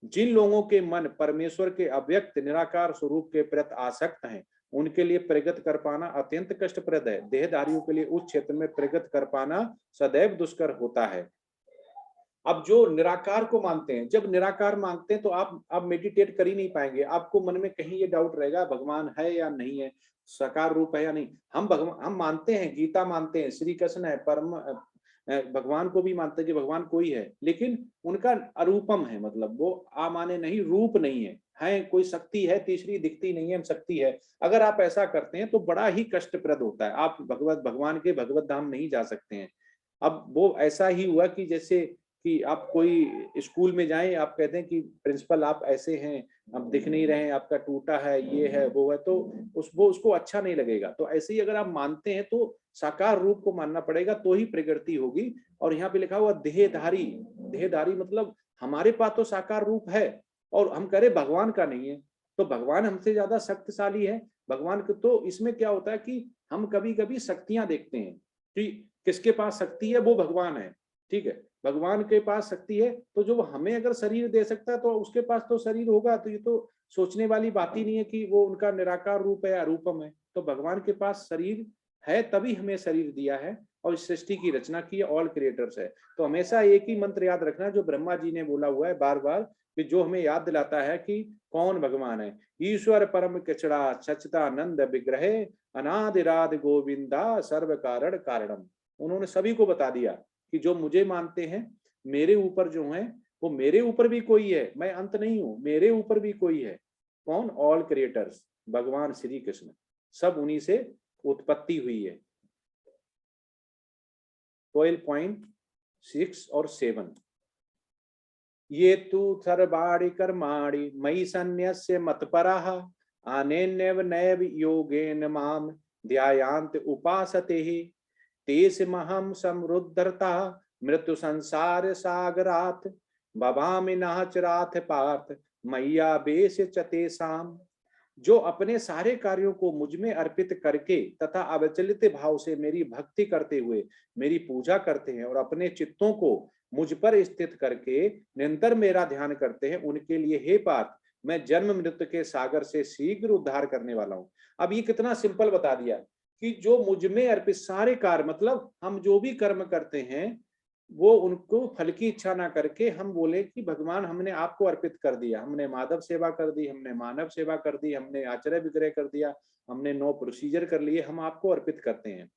जिन लोगों के मन परमेश्वर के अव्यक्त निराकार स्वरूप के प्रति आसक्त हैं, उनके लिए प्रगति कर पाना अत्यंत कष्टप्रद है। देहधारियों के लिए उस क्षेत्र में प्रगति कर पाना सदैव दुष्कर होता है। अब जो निराकार को मानते हैं, जब निराकार मानते हैं तो आप मेडिटेट कर ही नहीं पाएंगे। आपको मन में कहीं ये डाउट रहेगा भगवान है या नहीं है, साकार रूप है या नहीं। हम मानते हैं, गीता मानते हैं, श्री कृष्ण है, परम भगवान को भी मानते हैं कि भगवान कोई है, लेकिन उनका अरूपम है, मतलब वो आ माने नहीं, रूप नहीं है कोई शक्ति है तीसरी दिखती नहीं है, शक्ति है। अगर आप ऐसा करते हैं तो बड़ा ही कष्टप्रद होता है, आप भगवान के भगवत धाम नहीं जा सकते हैं। अब वो ऐसा ही हुआ कि जैसे कि आप कोई स्कूल में जाएं, आप कहते हैं कि प्रिंसिपल आप ऐसे हैं, आप दिख नहीं रहे हैं, आपका टूटा है, ये है वो है, तो उसको अच्छा नहीं लगेगा। तो ऐसे ही अगर आप मानते हैं तो साकार रूप को मानना पड़ेगा, तो ही प्रगति होगी। और यहाँ पे लिखा हुआ देहधारी, देहधारी मतलब हमारे पास तो साकार रूप है और हम कह रहे भगवान का नहीं है, तो भगवान हमसे ज्यादा शक्तिशाली है। भगवान को तो इसमें क्या होता है कि हम कभी कभी शक्तियां देखते हैं कि किसके पास शक्ति है, वो भगवान है, ठीक है, भगवान के पास शक्ति है, तो जो हमें अगर शरीर दे सकता है तो उसके पास तो शरीर होगा। तो ये तो सोचने वाली बात ही नहीं है कि वो उनका निराकार रूप है या अरूपम है। तो भगवान के पास शरीर है तभी हमें शरीर दिया है और इस सृष्टि की रचना की है, ऑल क्रिएटर्स है। तो हमेशा एक ही मंत्र याद रखना जो ब्रह्मा जी ने बोला हुआ है बार बार, कि जो हमें याद दिलाता है कि कौन भगवान है। ईश्वर परम किचड़ा सच्चिदानंद विग्रहे अनादिराद गोविंदा सर्व कारण कारणम। उन्होंने सभी को बता दिया कि जो मुझे मानते हैं, मेरे ऊपर जो है वो मेरे ऊपर भी कोई है, मैं अंत नहीं हूं, मेरे ऊपर भी कोई है। कौन? ऑल क्रिएटर्स, भगवान श्री कृष्ण, सब उन्हीं से उत्पत्ति हुई है। 12.6 और 7 ये तु सर्वाणि कर्माणि मयि सन्न्यस्य मत्पराः अनेनैव नैव योगेन माम ध्यायान्त उपासते तेषामहं समृद्धता मृत्यु संसार सागरात् भवामि नः चिरात् पार्थ मय्यावेश च तेषाम्। जो अपने सारे कार्यों को मुझ में अर्पित करके तथा अविचलित भाव से मेरी भक्ति करते हुए मेरी पूजा करते हैं और अपने चित्तों को मुझ पर स्थित करके निरंतर मेरा ध्यान करते हैं, उनके लिए हे पार्थ मैं जन्म मृत्यु के सागर से शीघ्र उद्धार करने वाला हूं। अब ये कितना सिंपल बता दिया कि जो मुझ में अर्पित सारे कार्य, मतलब हम जो भी कर्म करते हैं वो उनको फल की इच्छा ना करके हम बोले कि भगवान हमने आपको अर्पित कर दिया, हमने माधव सेवा कर दी, हमने मानव सेवा कर दी, हमने आचार्य विग्रह कर दिया, हमने 9 प्रोसीजर कर लिए, हम आपको अर्पित करते हैं।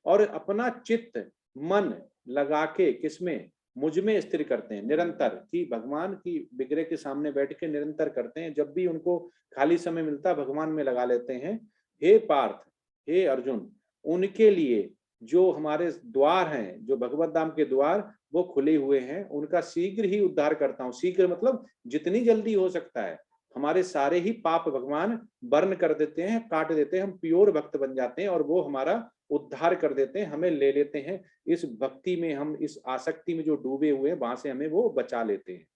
और अपना चित्त मन लगा के किसमें? मुझ में स्थिर करते हैं निरंतर, कि भगवान की विग्रह के सामने बैठ के निरंतर करते हैं। जब भी उनको खाली समय मिलता भगवान में लगा लेते हैं। हे पार्थ, हे अर्जुन, उनके लिए जो हमारे द्वार हैं, जो भगवत धाम के द्वार वो खुले हुए हैं, उनका शीघ्र ही उद्धार करता हूँ। शीघ्र मतलब जितनी जल्दी हो सकता है। हमारे सारे ही पाप भगवान बर्न कर देते हैं, काट देते हैं, हम प्योर भक्त बन जाते हैं और वो हमारा उद्धार कर देते हैं, हमें ले लेते हैं। इस भक्ति में हम इस आसक्ति में जो डूबे हुए हैं वहां से हमें वो बचा लेते हैं।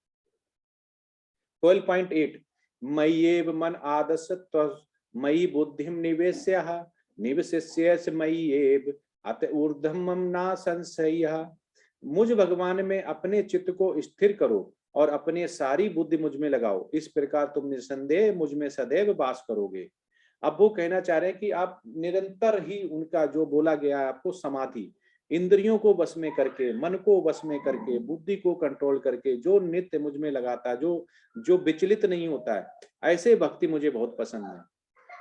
12.8 मय्येव मन आदस्य मयि बुद्धिम निवेश्य निवशिष्य मय्येव अत ऊर्ध्वम न संशयः। मुझ भगवान में अपने चित्त को स्थिर करो और अपने सारी बुद्धि मुझ में लगाओ, इस प्रकार तुम निसंदेह मुझ में सदैव वास करोगे। अब वो कहना चाह रहे हैं कि आप निरंतर ही उनका जो बोला गया है आपको समाधि, इंद्रियों को वश में करके, मन को वश में करके, बुद्धि को कंट्रोल करके, जो नित्य मुझ में लगाता है, जो विचलित नहीं होता है, ऐसे भक्ति मुझे बहुत पसंद है।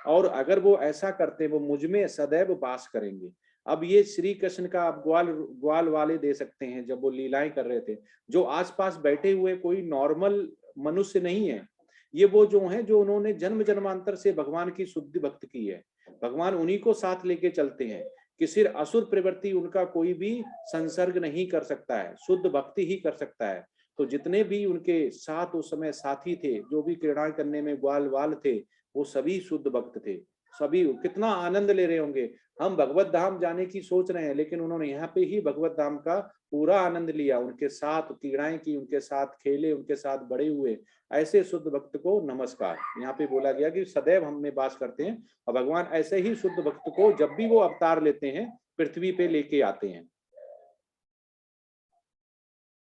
और अगर वो ऐसा करते हैं वो मुझ में सदैव वास करेंगे। अब ये श्री कृष्ण का आप ग्वाल वाले दे सकते हैं, जब वो लीलाएं कर रहे थे, जो आसपास बैठे हुए कोई नॉर्मल मनुष्य नहीं है, ये वो जो हैं जो उन्होंने जन्म जन्मांतर से भगवान की शुद्ध भक्त की है। भगवान उन्हीं को साथ लेके चलते हैं। किसी असुर प्रवृत्ति उनका कोई भी संसर्ग नहीं कर सकता है, शुद्ध भक्ति ही कर सकता है। तो जितने भी उनके साथ उस समय साथी थे, जो भी क्रीड़ाएं करने में ग्वाल वाल थे, वो सभी शुद्ध भक्त थे। सभी कितना आनंद ले रहे होंगे। हम भगवत धाम जाने की सोच रहे हैं, लेकिन उन्होंने यहाँ पे ही भगवत धाम का पूरा आनंद लिया, उनके साथ क्रीड़ाएं की, उनके साथ खेले, उनके साथ बड़े हुए। ऐसे शुद्ध भक्त को नमस्कार। यहाँ पे बोला गया कि सदैव हम में वास करते हैं। और भगवान ऐसे ही शुद्ध भक्त को जब भी वो अवतार लेते हैं, पृथ्वी पे लेके आते हैं।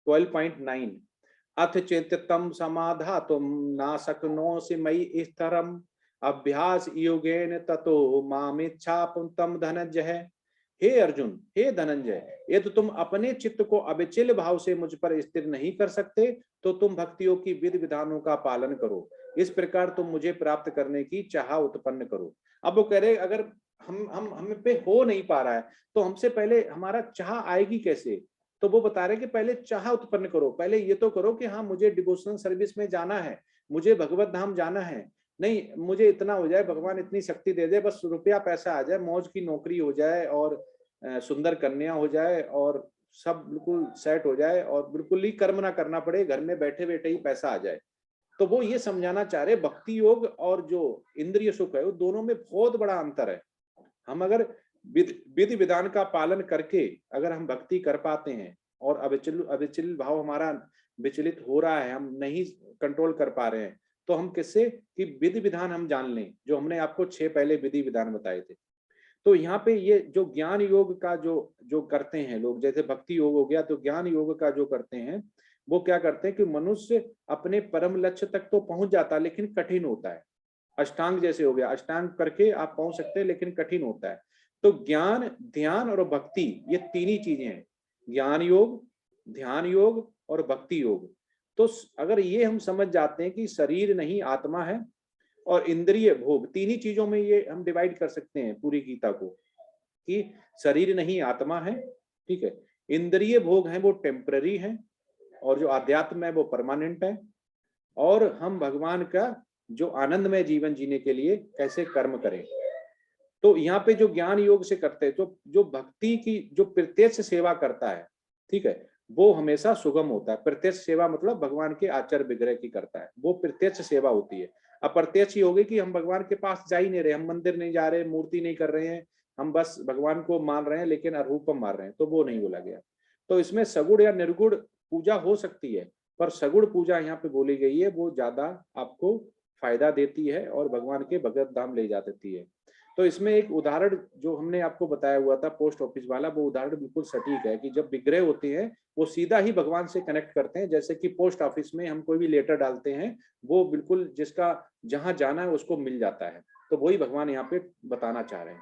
12.9 अथ चिंतितम समाधातुम ना शक्नोसि मयि स्थिरम अभ्यास योगेन ततो मामिच्छापुतम धनंजय। हे अर्जुन, हे धनंजय, ये तो तुम अपने चित्त को अविचल भाव से मुझ पर स्थिर नहीं कर सकते, तो तुम भक्तियों की विधि विधानों का पालन करो। इस प्रकार तुम मुझे प्राप्त करने की चाह उत्पन्न करो। अब वो कह रहे अगर हम पे हो नहीं पा रहा है तो हमसे पहले हमारा चाह आएगी कैसे? तो वो बता रहे कि पहले चाह उत्पन्न करो, पहले ये तो करो कि हाँ मुझे डिवोशनल सर्विस में जाना है, मुझे भगवत धाम जाना है। नहीं, मुझे इतना हो जाए, भगवान इतनी शक्ति दे दे, बस रुपया पैसा आ जाए, मौज की नौकरी हो जाए और सुंदर कन्या हो जाए और सब बिल्कुल सेट हो जाए और बिल्कुल ही कर्म ना करना पड़े, घर में बैठे बैठे ही पैसा आ जाए। तो वो ये समझाना चाह रहे भक्ति योग और जो इंद्रिय सुख है वो दोनों में बहुत बड़ा अंतर है। हम अगर विधि विधान का पालन करके अगर हम भक्ति कर पाते हैं और अविचल भाव हमारा विचलित हो रहा है, हम नहीं कंट्रोल कर पा रहे हैं, तो हम किससे कि विधि विधान हम जान लें, जो हमने आपको 6 पहले विधि विधान बताए थे। तो यहाँ पे ये जो ज्ञान योग का जो करते हैं लोग, जैसे भक्ति योग हो गया, तो ज्ञान योग का जो करते हैं वो क्या करते हैं कि मनुष्य अपने परम लक्ष्य तक तो पहुंच जाता है लेकिन कठिन होता है। अष्टांग जैसे हो गया, अष्टांग करके आप पहुंच सकते हैं लेकिन कठिन होता है। तो ज्ञान, ध्यान और भक्ति ये तीन ही चीजें हैं, ज्ञान योग, ध्यान योग और भक्ति योग। तो अगर ये हम समझ जाते हैं कि शरीर नहीं आत्मा है और इंद्रिय भोग, तीन ही चीजों में ये हम डिवाइड कर सकते हैं पूरी गीता को, कि शरीर नहीं आत्मा है, ठीक है, इंद्रिय भोग हैं वो टेम्पररी हैं और जो आध्यात्म है वो परमानेंट है, और हम भगवान का जो आनंदमय जीवन जीने के लिए कैसे कर्म करें। तो यहाँ पे जो ज्ञान योग से करते हैं, तो जो भक्ति की जो प्रत्यक्ष सेवा करता है, ठीक है, वो हमेशा सुगम होता है। प्रत्यक्ष सेवा मतलब भगवान के आचार विग्रह की करता है, वो प्रत्यक्ष सेवा होती है। अप्रत्यक्ष होगी कि हम भगवान के पास जा ही नहीं रहे, हम मंदिर नहीं जा रहे, मूर्ति नहीं कर रहे हैं, हम बस भगवान को मान रहे हैं लेकिन अरूपम मान रहे हैं, तो वो नहीं बोला गया। तो इसमें सगुण या निर्गुण पूजा हो सकती है, पर सगुण पूजा यहाँ पे बोली गई है, वो ज्यादा आपको फायदा देती है और भगवान के भगत धाम ले जा देती है। तो इसमें एक उदाहरण जो हमने आपको बताया हुआ था पोस्ट ऑफिस वाला, वो उदाहरण बिल्कुल सटीक है कि जब विग्रह होते हैं वो सीधा ही भगवान से कनेक्ट करते हैं। जैसे कि पोस्ट ऑफिस में हम कोई भी लेटर डालते हैं, वो बिल्कुल जिसका जहां जाना है उसको मिल जाता है, तो वही भगवान यहाँ पे बताना चाह रहे हैं।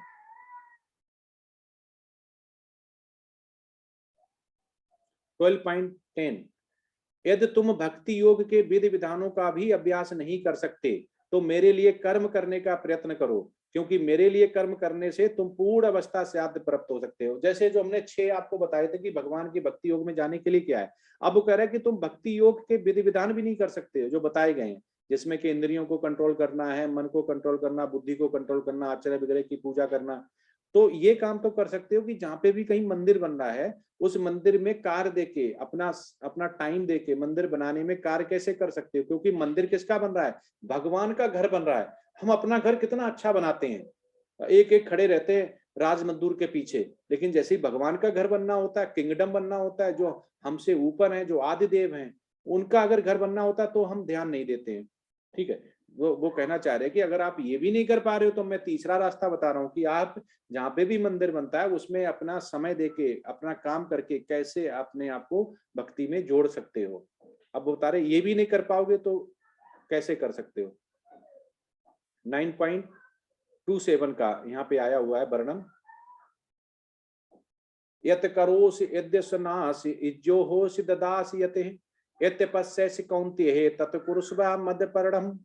12.10 यदि तुम भक्ति योग के विधि विधानों का भी अभ्यास नहीं कर सकते तो मेरे लिए कर्म करने का प्रयत्न करो, क्योंकि मेरे लिए कर्म करने से तुम पूर्ण अवस्था से आदि प्राप्त हो सकते हो। जैसे जो हमने 6 आपको बताए थे कि भगवान की भक्ति योग में जाने के लिए क्या है, अब वो कह रहा है कि तुम भक्ति योग के विधि विधान भी नहीं कर सकते हो जो बताए गए हैं, जिसमें कि इंद्रियों को कंट्रोल करना है, मन को कंट्रोल करना, बुद्धि को कंट्रोल करना, आचार्य विग्रह की पूजा करना। तो ये काम तो कर सकते हो कि जहाँ पे भी कहीं मंदिर बन रहा है उस मंदिर में कार्य देके, अपना टाइम देके मंदिर बनाने में कार्य कैसे कर सकते हो, क्योंकि मंदिर किसका बन रहा है, भगवान का घर बन रहा है। हम अपना घर कितना अच्छा बनाते हैं, एक एक खड़े रहते हैं राज मजदूर के पीछे, लेकिन जैसे ही भगवान का घर बनना होता है, किंगडम बनना होता है, जो हमसे ऊपर है, जो आदि देव हैं, उनका अगर घर बनना होता है तो हम ध्यान नहीं देते हैं। ठीक है, वो कहना चाह रहे हैं कि अगर आप ये भी नहीं कर पा रहे हो तो मैं तीसरा रास्ता बता रहा हूँ कि आप जहाँ पे भी मंदिर बनता है उसमें अपना समय देके, अपना काम करके कैसे अपने आप को भक्ति में जोड़ सकते हो। अब बता रहे ये भी नहीं कर पाओगे तो कैसे कर सकते हो। 9.27 का यहाँ पे आया हुआ है वर्णन, यत करोसि यद्यसनासि इज्जोहोसि ददासि यते यत्यपस्यसि कौन्तेय तत्कुरुष्व मदपर्णम्।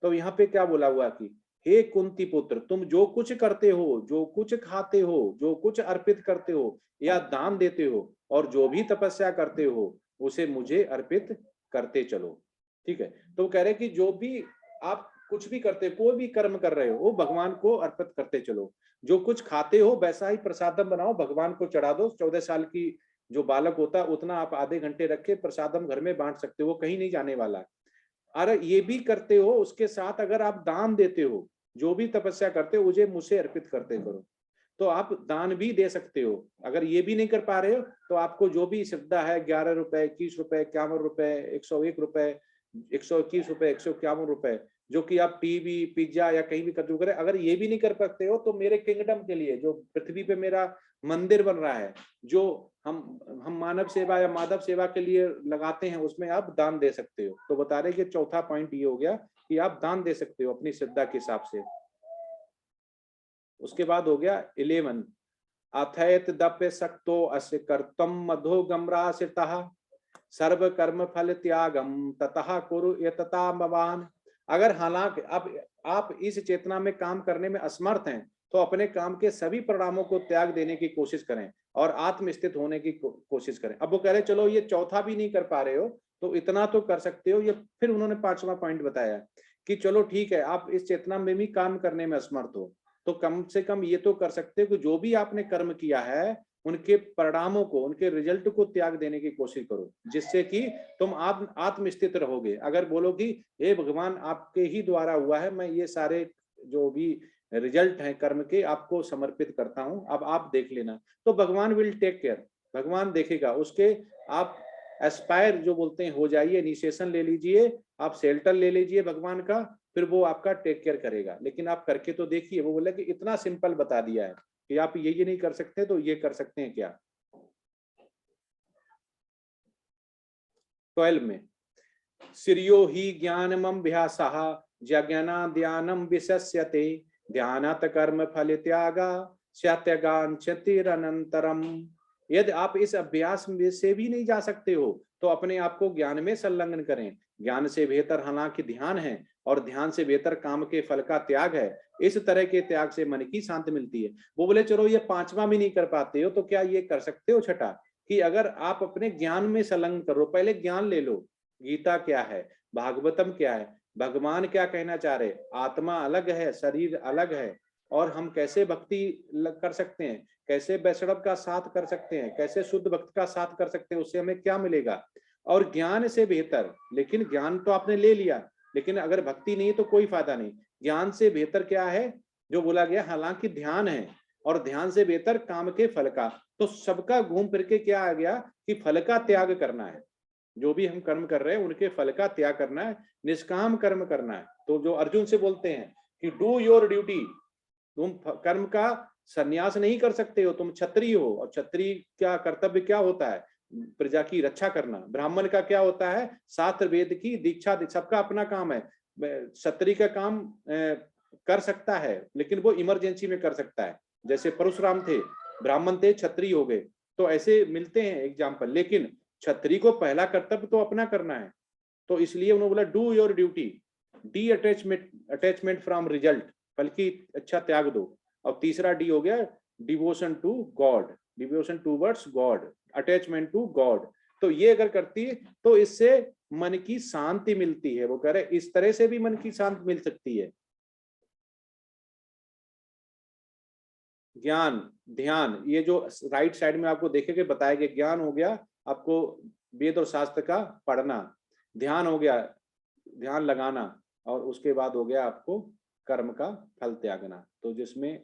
तो यहाँ पे क्या बोला हुआ कि हे कुंती पुत्र, तुम जो कुछ करते हो, जो कुछ खाते हो, जो कुछ अर्पित करते हो या दान देते हो और जो भी तपस्या करते हो उसे मुझे अर्पित करते चलो। ठीक है, तो कह रहे कि जो भी आप कुछ भी करते, कोई भी कर्म कर रहे हो वो भगवान को अर्पित करते चलो। जो कुछ खाते हो वैसा ही प्रसादम बनाओ, भगवान को चढ़ा दो। 14 साल की जो बालक होता है उतना आप आधे घंटे रख के प्रसादम घर में बांट सकते हो, वो कहीं नहीं जाने वाला। अरे ये भी करते हो, उसके साथ अगर आप दान देते हो, जो भी तपस्या करते हो मुझे अर्पित करते करो, तो आप दान भी दे सकते हो। अगर ये भी नहीं कर पा रहे हो तो आपको जो भी श्रद्धा है, 11 रुपए, 21 रुपए, 51 रुपए, 101 रुपए, 121 रुपए, 151 रुपए, जो कि आप टीवी, पिज्जा या कहीं भी कंज्यूम करें, अगर ये भी नहीं कर सकते हो तो मेरे किंगडम के लिए, जो पृथ्वी पे मेरा मंदिर बन रहा है, जो हम मानव सेवा या माधव सेवा के लिए लगाते हैं, उसमें आप दान दे सकते हो। तो बता रहे कि चौथा पॉइंट ये हो गया कि आप दान दे सकते हो अपनी श्रद्धा के हिसाब से। उसके बाद हो गया 11, अथैत दप्य सक्तो अस्य कर्तम मधो गम्रासितः सर्व कर्म फल त्यागम ततः कुरु यततामवान। अगर हालांकि आप इस चेतना में काम करने में असमर्थ हैं तो अपने काम के सभी परिणामों को त्याग देने की कोशिश करें और आत्मस्थित होने की कोशिश करें। अब वो कह रहे चलो ये चौथा भी नहीं कर पा रहे हो तो इतना तो कर सकते हो। ये फिर उन्होंने 5वां पॉइंट बताया कि चलो ठीक है, आप इस चेतना में भी काम करने में असमर्थ हो तो कम से कम ये तो कर सकते हो कि जो भी आपने कर्म किया है उनके परिणामों को, उनके रिजल्ट को त्याग देने की कोशिश करो, जिससे कि तुम आत्मस्थित रहोगे। अगर बोलो कि हे भगवान आपके ही द्वारा हुआ है, मैं ये सारे जो भी रिजल्ट हैं कर्म के आपको समर्पित करता हूं, अब आप देख लेना, तो भगवान विल टेक केयर, भगवान देखेगा उसके। आप एस्पायर जो बोलते हैं हो जाइए, इनिशिएशन ले लीजिए, आप शेल्टर ले लीजिए भगवान का, फिर वो आपका टेक केयर करेगा। लेकिन आप करके तो देखिए। वो बोला कि इतना सिंपल बता दिया है कि आप ये नहीं कर सकते तो ये कर सकते हैं क्या। 12 में श्रियो ही ज्ञानमं भ्यासः ज्ञानाद्यानं विशस्यते ध्यानात् कर्म फल त्यागा सत्यगांचतिरनंतरम। यदि आप इस अभ्यास में से भी नहीं जा सकते हो तो अपने आप को ज्ञान में संलग्न करें। ज्ञान से बेहतर हालांकि ध्यान है और ध्यान से बेहतर काम के फल का त्याग है। इस तरह के त्याग से मन की शांति मिलती है। वो बोले चलो ये 5वां भी नहीं कर पाते हो तो क्या ये कर सकते हो छठा, कि अगर आप अपने ज्ञान में संलग्न करो, पहले ज्ञान ले लो, गीता क्या है, भागवतम क्या है, भगवान क्या कहना चाह रहे, आत्मा अलग है, शरीर अलग है, और हम कैसे भक्ति कर सकते हैं, कैसे वैष्णव का साथ कर सकते हैं, कैसे शुद्ध भक्त का साथ कर सकते हैं, उससे हमें क्या मिलेगा। और ज्ञान से बेहतर, लेकिन ज्ञान तो आपने ले लिया, लेकिन अगर भक्ति नहीं तो कोई फायदा नहीं। ज्ञान से बेहतर क्या है जो बोला गया, हालांकि ध्यान है, और ध्यान से बेहतर काम के फल का। तो सबका घूम फिर के क्या आ गया कि फल का त्याग करना है। जो भी हम कर्म कर रहे हैं उनके फल का त्याग करना है, निष्काम कर्म करना है। तो जो अर्जुन से बोलते हैं कि डू योर ड्यूटी, तुम कर्म का संन्यास नहीं कर सकते हो, तुम क्षत्रिय हो, और क्षत्रिय क्या कर्तव्य क्या होता है, प्रजा की रक्षा करना। ब्राह्मण का क्या होता है, शास्त्र वेद की दीक्षा, सबका अपना काम है। क्षत्रिय का काम कर सकता है लेकिन वो इमरजेंसी में कर सकता है, जैसे परशुराम थे, ब्राह्मण थे, क्षत्रिय हो गए, तो ऐसे मिलते हैं एग्जाम्पल। लेकिन क्षत्रिय को पहला कर्तव्य तो अपना करना है, तो इसलिए उन्होंने बोला do your duty, detachment from result, बल्कि अच्छा त्याग दो। और तीसरा डी हो गया devotion to God, devotion towards God, attachment to God. तो ये अगर करती है तो इससे मन की शांति मिलती है। वो कह रहे इस तरह से भी मन की शांति मिल सकती है। ज्ञान, ध्यान, ये जो राइट साइड में आपको देखेंगे बताया गया, ज्ञान हो गया आपको वेद और शास्त्र का पढ़ना, ध्यान हो गया ध्यान लगाना, और उसके बाद हो गया आपको कर्म का फल त्यागना। तो जिसमें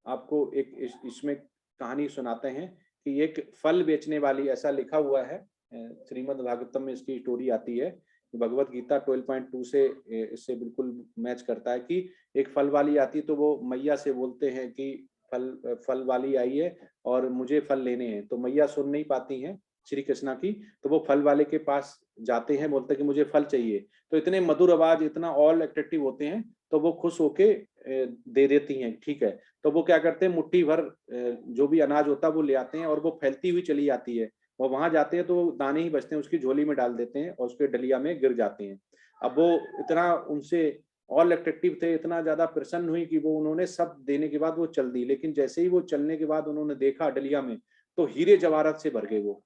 आपको एक इसमें कहानी सुनाते हैं कि एक फल बेचने वाली, ऐसा लिखा हुआ है श्रीमद् भागवतम में इसकी स्टोरी आती है, भगवत गीता 12.2 से इससे बिल्कुल मैच करता है कि एक फल वाली आती है तो वो मैया से बोलते हैं कि फल वाली आई है और मुझे फल लेने हैं। तो मैया सुन नहीं पाती हैं श्री कृष्णा की, तो वो फल वाले के पास जाते हैं, बोलते हैं कि मुझे फल चाहिए। तो इतने मधुर आवाज, इतना ऑल अट्रैक्टिव होते हैं, तो वो खुश होके दे देती हैं, ठीक है। तो वो क्या करते हैं, मुट्ठी भर जो भी अनाज होता है वो ले आते हैं और वो फैलती हुई चली जाती है। वो वहां जाते हैं तो दाने ही बचते हैं, उसकी झोली में डाल देते हैं और उसके डलिया में गिर जाते हैं। अब वो इतना उनसे ऑल अट्रैक्टिव थे, इतना ज्यादा प्रसन्न हुई कि वो उन्होंने सब देने के बाद वो चल दी। लेकिन जैसे ही वो चलने के बाद उन्होंने देखा डलिया में, तो हीरे जवाहरात से भर गए वो।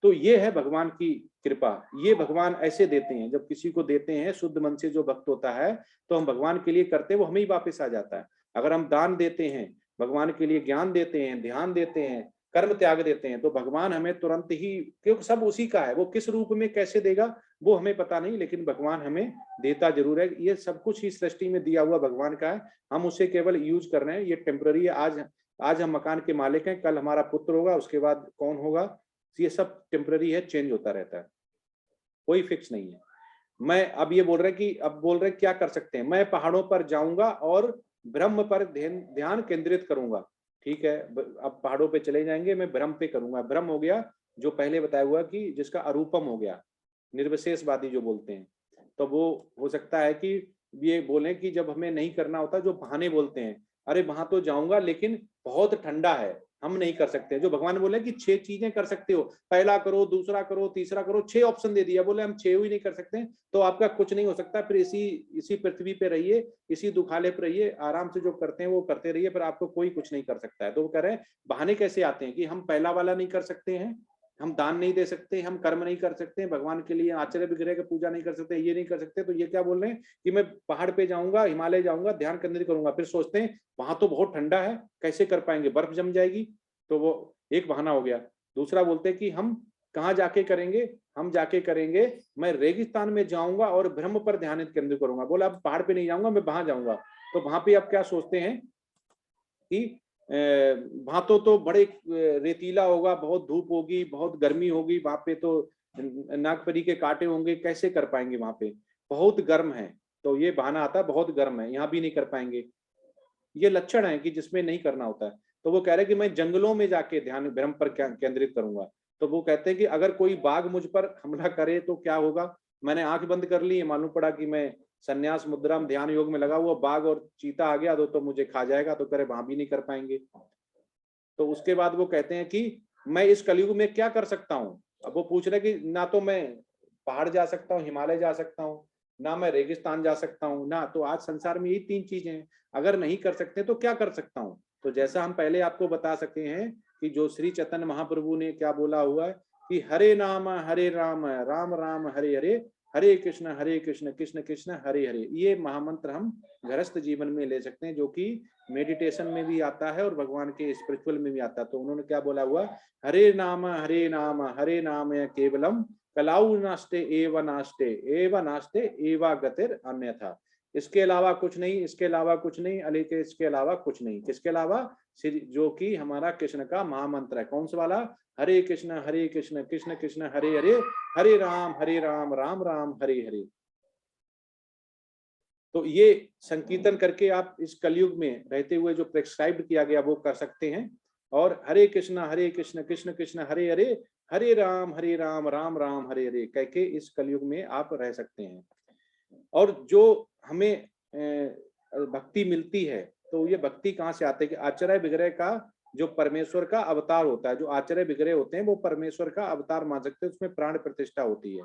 तो ये है भगवान की कृपा, ये भगवान ऐसे देते हैं। जब किसी को देते हैं शुद्ध मन से, जो भक्त होता है, तो हम भगवान के लिए करते हैं, वो हमें ही वापस आ जाता है। अगर हम दान देते हैं, भगवान के लिए ज्ञान देते हैं, ध्यान देते हैं, कर्म त्याग देते हैं, तो भगवान हमें तुरंत ही, क्योंकि सब उसी का है, वो किस रूप में कैसे देगा वो हमें पता नहीं, लेकिन भगवान हमें देता जरूर है। ये सब कुछ ही सृष्टि में दिया हुआ भगवान का है, हम उसे केवल यूज कर रहे हैं। ये टेम्पररी है, आज हम मकान के मालिक हैं, कल हमारा पुत्र होगा, उसके बाद कौन होगा, ये सब टेम्पररी है, चेंज होता रहता है, कोई फिक्स नहीं है। मैं अब ये बोल रहे कि अब बोल रहे क्या कर सकते हैं, मैं पहाड़ों पर जाऊंगा और ब्रह्म पर ध्यान केंद्रित करूंगा। ठीक है, अब पहाड़ों पे चले जाएंगे, मैं ब्रह्म पे करूंगा। ब्रह्म हो गया जो पहले बताया हुआ कि जिसका अरूपम हो गया, निर्विशेषवादी जो बोलते हैं। तो वो हो सकता है कि ये बोले कि जब हमें नहीं करना होता, जो बहाने बोलते हैं, अरे वहां तो जाऊंगा लेकिन बहुत ठंडा है, हम नहीं कर सकते। जो भगवान बोले कि 6 चीजें कर सकते हो, पहला करो, दूसरा करो, तीसरा करो, 6 ऑप्शन दे दिया, बोले हम 6 ही नहीं कर सकते, तो आपका कुछ नहीं हो सकता। फिर इसी पृथ्वी पे रहिए, इसी दुखाले पे रहिए, आराम से जो करते हैं वो करते रहिए, पर आपको कोई कुछ नहीं कर सकता है। तो वो कह रहे हैं बहाने कैसे आते हैं कि हम पहला वाला नहीं कर सकते हैं, हम दान नहीं दे सकते, हम कर्म नहीं कर सकते, भगवान के लिए आचार्य विग्रह की पूजा नहीं कर सकते, ये नहीं कर सकते। तो ये क्या बोल रहे हैं कि मैं पहाड़ पे जाऊंगा, हिमालय जाऊंगा, ध्यान केंद्रित करूंगा। फिर सोचते हैं वहां तो बहुत ठंडा है, कैसे कर पाएंगे, बर्फ जम जाएगी। तो वो एक बहाना हो गया। दूसरा बोलते हैं कि हम कहाँ जाके करेंगे, हम जाके करेंगे, मैं रेगिस्तान में जाऊंगा और ब्रह्म पर ध्यान केंद्रित करूंगा। बोला अब पहाड़ पे नहीं जाऊंगा, मैं वहां जाऊंगा। तो वहां पे आप क्या सोचते हैं कि वहां तो बड़े रेतीला होगा, बहुत धूप होगी, बहुत गर्मी होगी, वहां पे तो नागपरी के कांटे होंगे, कैसे कर पाएंगे, वहां पे बहुत गर्म है। तो ये बहाना आता है बहुत गर्म है, यहाँ भी नहीं कर पाएंगे। ये लक्षण है कि जिसमें नहीं करना होता है। तो वो कह रहे हैं कि मैं जंगलों में जाके ध्यान ब्रह्म पर केंद्रित करूंगा। तो वो कहते हैं कि अगर कोई बाघ मुझ पर हमला करे तो क्या होगा, मैंने आंख बंद कर ली, मालूम पड़ा कि मैं संन्यास मुद्रा में ध्यान योग में लगा हुआ, बाघ और चीता आ गया तो मुझे खा जाएगा। तो करे वहां भी नहीं कर पाएंगे। तो उसके बाद वो कहते हैं कि मैं इस कलयुग में क्या कर सकता हूँ। अब वो पूछ रहे कि ना तो मैं पहाड़ जा सकता हूँ, हिमालय जा सकता हूँ, ना मैं रेगिस्तान जा सकता हूँ, ना तो आज संसार में यही 3 चीजें हैं। अगर नहीं कर सकते तो क्या कर सकता हूँ। तो जैसा हम पहले आपको बता सके हैं कि जो श्री चैतन्य महाप्रभु ने क्या बोला हुआ है कि हरे नाम हरे राम, राम राम हरे हरे, हरे कृष्ण कृष्ण कृष्ण हरे हरे। ये महामंत्र हम गृहस्थ जीवन में ले सकते हैं, जो कि मेडिटेशन में भी आता है और भगवान के स्पिरिचुअल में भी आता है। तो उन्होंने क्या बोला हुआ, हरे नाम हरे नाम केवलम कलाउ नास्ते एव नास्ते एवा गतिर अन्यथा। इसके अलावा कुछ नहीं, इसके अलावा कुछ नहीं, अली के इसके अलावा कुछ नहीं। किसके अलावा, जो कि हमारा कृष्ण का महामंत्र है। कौन सा वाला, हरे कृष्ण कृष्ण कृष्ण हरे हरे, हरे राम राम राम हरे हरे। तो ये संकीर्तन करके आप इस कलयुग में रहते हुए जो प्रेस्क्राइब्ड किया गया वो कर सकते हैं। और हरे कृष्ण कृष्ण कृष्ण हरे हरे, हरे राम राम राम हरे हरे कह के इस कलयुग में आप रह सकते हैं। और जो हमें भक्ति मिलती है, तो ये भक्ति कहाँ से आती है कि आचार्य विग्रह का जो परमेश्वर का अवतार होता है, जो आचार्य विग्रह होते हैं वो परमेश्वर का अवतार मान सकते हैं, उसमें प्राण प्रतिष्ठा होती है।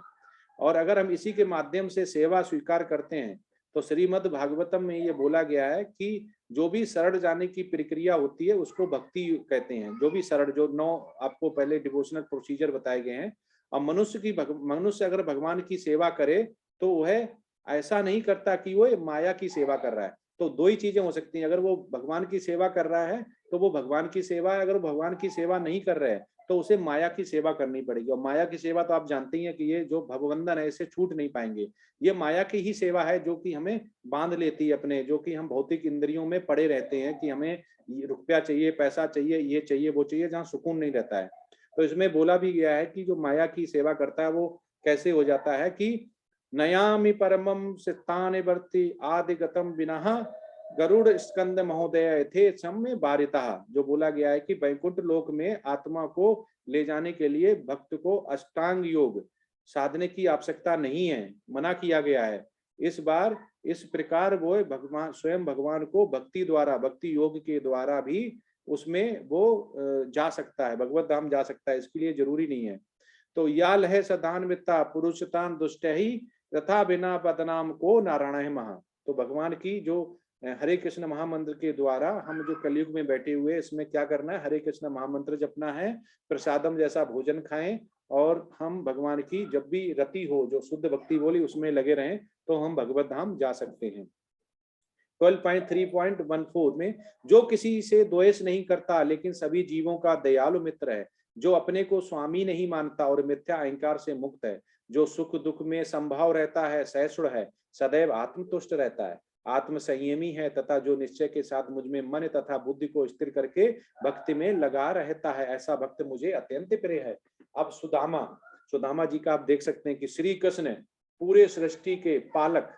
और अगर हम इसी के माध्यम से सेवा स्वीकार करते हैं, तो श्रीमद् भागवतम में ये बोला गया है कि जो भी शरण जाने की प्रक्रिया होती है उसको भक्ति कहते हैं। जो भी शरण, जो 9 आपको पहले डिवोशनल प्रोसीजर बताए गए हैं। और मनुष्य अगर भगवान की सेवा करे तो वह ऐसा नहीं करता कि वो माया की सेवा कर रहा है। तो 2 ही चीजें हो सकती हैं, अगर वो भगवान की सेवा कर रहा है तो वो भगवान की सेवा है, अगर वो भगवान की सेवा नहीं कर रहे हैं तो उसे माया की सेवा करनी पड़ेगी। और माया की सेवा तो आप जानते ही हैं कि ये जो भवबंधन है इससे छूट नहीं पाएंगे। ये माया की ही सेवा है जो कि हमें बांध लेती है अपने, जो कि हम भौतिक इंद्रियों में पड़े रहते हैं कि हमें रुपया चाहिए, पैसा चाहिए, ये चाहिए, वो चाहिए, जहाँ सुकून नहीं रहता है। तो इसमें बोला भी गया है कि जो माया की सेवा करता है वो कैसे हो जाता है कि नयामि परमम सिताने वर्ती आदिगतम विनः गरुड़ स्कंद महोदय थे सम्य बारिता। जो बोला गया है कि वैकुंठ लोक में आत्मा को ले जाने के लिए भक्त को अष्टांग योग साधने की आवश्यकता नहीं है, मना किया गया है। इस बार इस प्रकार वो भगवान स्वयं भगवान को भक्ति द्वारा, भक्ति योग के द्वारा भी उसमें वो जा सकता है, भगवत धाम जा सकता है। इसके लिए जरूरी नहीं है। तो याल है सदान वित्ता पुरुषतान दुष्ट ही तथा बिना बदनाम को नारायण महा। तो भगवान की जो हरे कृष्ण महामंत्र के द्वारा हम जो कलयुग में बैठे हुए, इसमें क्या करना है, हरे कृष्ण महामंत्र जपना है, प्रसादम जैसा भोजन खाएं, और हम भगवान की जब भी रति हो, जो शुद्ध भक्ति बोली, उसमें लगे रहें, तो हम भगवत धाम जा सकते हैं। 12.3.14 में, जो किसी से द्वेष नहीं करता लेकिन सभी जीवों का दयालु मित्र है, जो अपने को स्वामी नहीं मानता और मिथ्या अहंकार से मुक्त है, जो सुख दुख में संभाव रहता है, सहिष्णु है, सदैव आत्मतुष्ट रहता है, आत्म संयमी है, तथा जो निश्चय के साथ मुझ में मन तथा बुद्धि को स्थिर करके भक्ति में लगा रहता है, ऐसा भक्त मुझे अत्यंत प्रिय है। अब सुदामा जी का आप देख सकते हैं कि श्री कृष्ण पूरे सृष्टि के पालक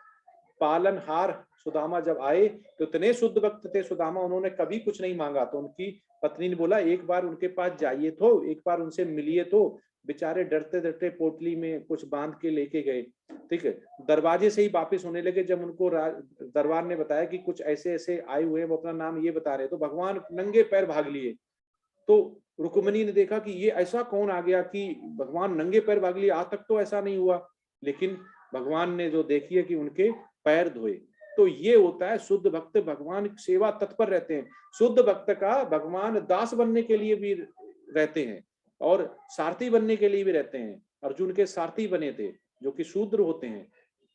पालनहार सुदामा जब आए तो इतने शुद्ध भक्त थे सुदामा, उन्होंने कभी कुछ नहीं मांगा। तो उनकी पत्नी ने बोला एक बार उनके पास जाइए तो, एक बार उनसे मिलिए तो। बेचारे डरते डरते पोटली में कुछ बांध के लेके गए, ठीक है। दरवाजे से ही वापिस होने लगे। जब उनको दरबार ने बताया कि कुछ ऐसे ऐसे आए हुए हैं, वो अपना नाम ये बता रहे, तो भगवान नंगे पैर भाग लिए। तो रुक्मिणी ने देखा कि ये ऐसा कौन आ गया कि भगवान नंगे पैर भाग लिए, आज तक तो ऐसा नहीं हुआ। लेकिन भगवान ने जो देखिए कि उनके पैर धोए। तो ये होता है शुद्ध भक्त, भगवान की सेवा तत्पर रहते हैं। शुद्ध भक्त का भगवान दास बनने के लिए भी रहते हैं और सारथी बनने के लिए भी रहते हैं। अर्जुन के सारथी बने थे जो कि शूद्र होते हैं,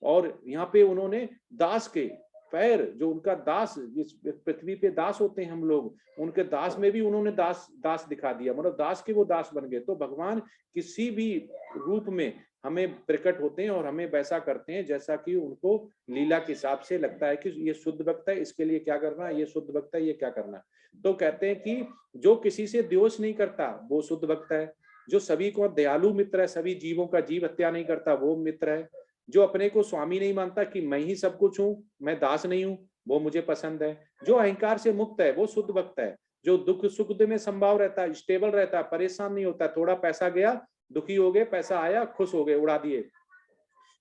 और यहाँ पे उन्होंने दास के पैर, जो उनका दास, जिस पृथ्वी पे दास होते हैं हम लोग, उनके दास में भी उन्होंने दास दिखा दिया, मतलब दास के वो दास बन गए। तो भगवान किसी भी रूप में हमें प्रकट होते हैं और हमें वैसा करते हैं जैसा कि उनको लीला के हिसाब से लगता है कि ये शुद्ध भक्त है, इसके लिए क्या करना, ये शुद्ध भक्त है, ये क्या करना। तो कहते हैं कि जो किसी से द्वेष नहीं करता वो शुद्ध भक्त है, जो सभी को दयालु मित्र है, सभी जीवों का जीव हत्या नहीं करता वो मित्र है, जो अपने को स्वामी नहीं मानता कि मैं ही सब कुछ हूँ, मैं दास नहीं हूँ, वो मुझे पसंद है, जो अहंकार से मुक्त है वो शुद्ध भक्त है, जो दुख सुख में संभाव रहता है, स्टेबल रहता है, परेशान नहीं होता, थोड़ा पैसा गया दुखी हो गए, पैसा आया खुश हो गए, उड़ा दिए,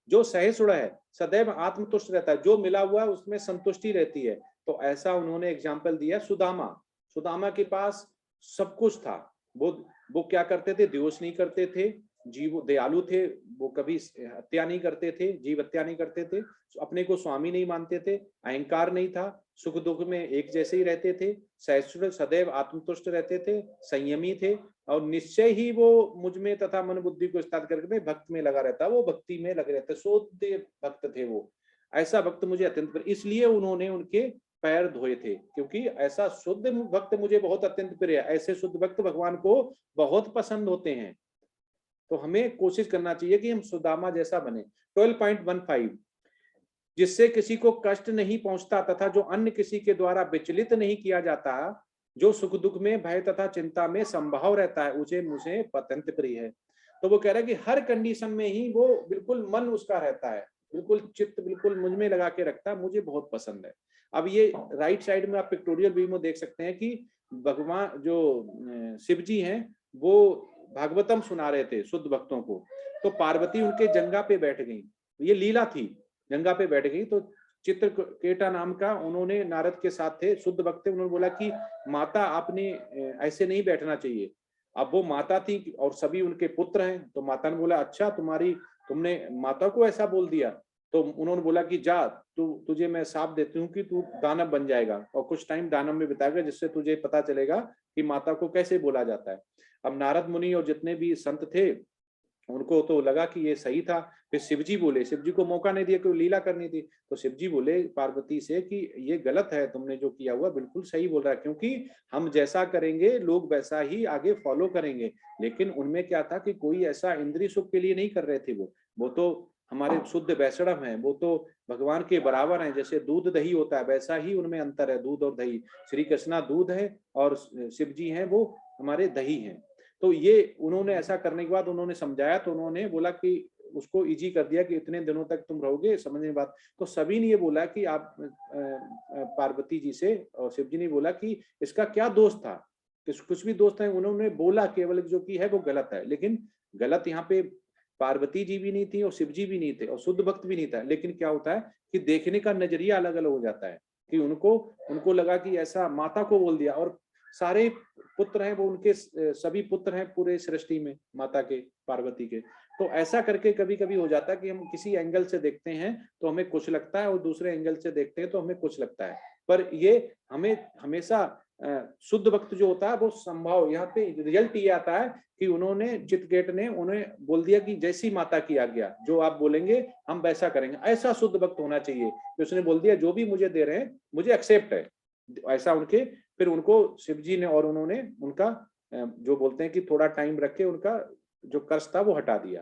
जो सहिष्णु है, सदैव आत्मतुष्ट रहता है, जो मिला हुआ है उसमें संतुष्टि रहती है। तो ऐसा उन्होंने एग्जाम्पल दिया सुदामा। सुदामा के पास सब कुछ था, वो क्या करते थे, द्वेष नहीं करते थे, जीव दयालु थे, वो कभी हत्या नहीं करते थे, जीव हत्या नहीं करते थे, अपने को स्वामी नहीं मानते थे, अहंकार नहीं था, सुख दुख में एक जैसे ही रहते थे, सहिष्णु, सदैव आत्मतुष्ट रहते थे, संयमी थे, और निश्चय ही वो मुझ में तथा मन बुद्धि को स्थिर करके भक्त में लगा रहता, वो भक्ति में लगे रहते, शुद्ध भक्त थे वो। ऐसा भक्त मुझे अत्यंत, इसलिए उन्होंने उनके पैर धोए थे, क्योंकि ऐसा शुद्ध भक्त मुझे बहुत अत्यंत प्रिय है। ऐसे शुद्ध भक्त भगवान को बहुत पसंद होते हैं। तो हमें कोशिश करना चाहिए कि हम सुदामा जैसा बने। 12.15, जिससे किसी को कष्ट नहीं पहुंचता तथा जो अन्य किसी के द्वारा विचलित नहीं किया जाता, जो सुख दुख में भय तथा चिंता में संभाव रहता है, उसे मुझे अत्यंत प्रिय है। तो वो कह रहा है कि हर कंडीशन में ही वो बिल्कुल मन उसका रहता है, बिल्कुल चित्त बिल्कुल मुझ में लगा के रखता है, मुझे बहुत पसंद है। अब ये राइट साइड में आप पिक्टोरियल व्यू में देख सकते हैं कि भगवान जो शिव जी हैं वो भागवतम सुना रहे थे शुद्ध भक्तों को। तो पार्वती उनके जंगा पे बैठ गई, ये लीला थी, जंगा पे बैठ गई। तो चित्रकेटा नाम का उन्होंने नारद के साथ थे, शुद्ध भक्त, उन्होंने बोला कि माता आपने ऐसे नहीं बैठना चाहिए। अब वो माता थी और सभी उनके पुत्र हैं, तो माता ने बोला अच्छा तुमने माता को ऐसा बोल दिया। तो उन्होंने बोला कि जा तुझे मैं शाप देती हूँ कि तू दानव बन जाएगा और कुछ टाइम दानव में बिताएगा, जिससे तुझे पता चलेगा कि माता को कैसे बोला जाता है। अब नारद मुनि और जितने भी संत थे उनको तो लगा कि ये सही था। फिर शिवजी बोले, शिवजी को मौका नहीं दिया, कोई लीला करनी थी, तो शिवजी बोले पार्वती से कि ये गलत है, तुमने जो किया हुआ बिल्कुल सही बोल रहा है, क्योंकि हम जैसा करेंगे लोग वैसा ही आगे फॉलो करेंगे। लेकिन उनमें क्या था कि कोई ऐसा इंद्रिय सुख के लिए नहीं कर रहे थे, वो तो हमारे शुद्ध वैष्णव हैं, वो तो भगवान के बराबर हैं। जैसे दूध दही होता है वैसा ही उनमें अंतर है, दूध और दही। श्री कृष्णा दूध है और शिव जी हैं वो हमारे दही हैं। तो ये उन्होंने ऐसा करने के बाद उन्होंने समझाया, तो उन्होंने बोला कि उसको इजी कर दिया कि इतने दिनों तक तुम रहोगे, समझने की बात। तो सभी ने ये बोला कि आप पार्वती जी से और शिव जी ने बोला कि इसका क्या दोष था, कुछ भी दोष था, उन्होंने बोला केवल जो की है वो गलत है। लेकिन गलत यहाँ पे पार्वती जी भी नहीं थी और शिव जी भी नहीं थे और शुद्ध भक्त भी नहीं था। लेकिन क्या होता है कि देखने का नजरिया अलग अलग हो जाता है, कि उनको लगा कि ऐसा माता को बोल दिया, और सारे पुत्र हैं वो उनके सभी पुत्र हैं पूरे सृष्टि में माता के, पार्वती के। तो ऐसा करके कभी कभी हो जाता है कि हम किसी एंगल से देखते हैं तो हमें कुछ लगता है और दूसरे एंगल से देखते हैं तो हमें कुछ लगता है। पर ये हमें हमेशा शुद्ध भक्त जो होता है वो संभव, यहाँ पे रिजल्ट ये आता है कि उन्होंने चित्रकेट ने उन्हें बोल दिया कि जैसी माता की आज्ञा, जो आप बोलेंगे हम वैसा करेंगे। ऐसा शुद्ध भक्त होना चाहिए कि उसने बोल दिया जो भी मुझे दे रहे हैं मुझे एक्सेप्ट है, ऐसा उनके। फिर उनको शिव जी ने और उन्होंने उनका जो बोलते हैं कि थोड़ा टाइम रख के उनका जो कर्ज था वो हटा दिया।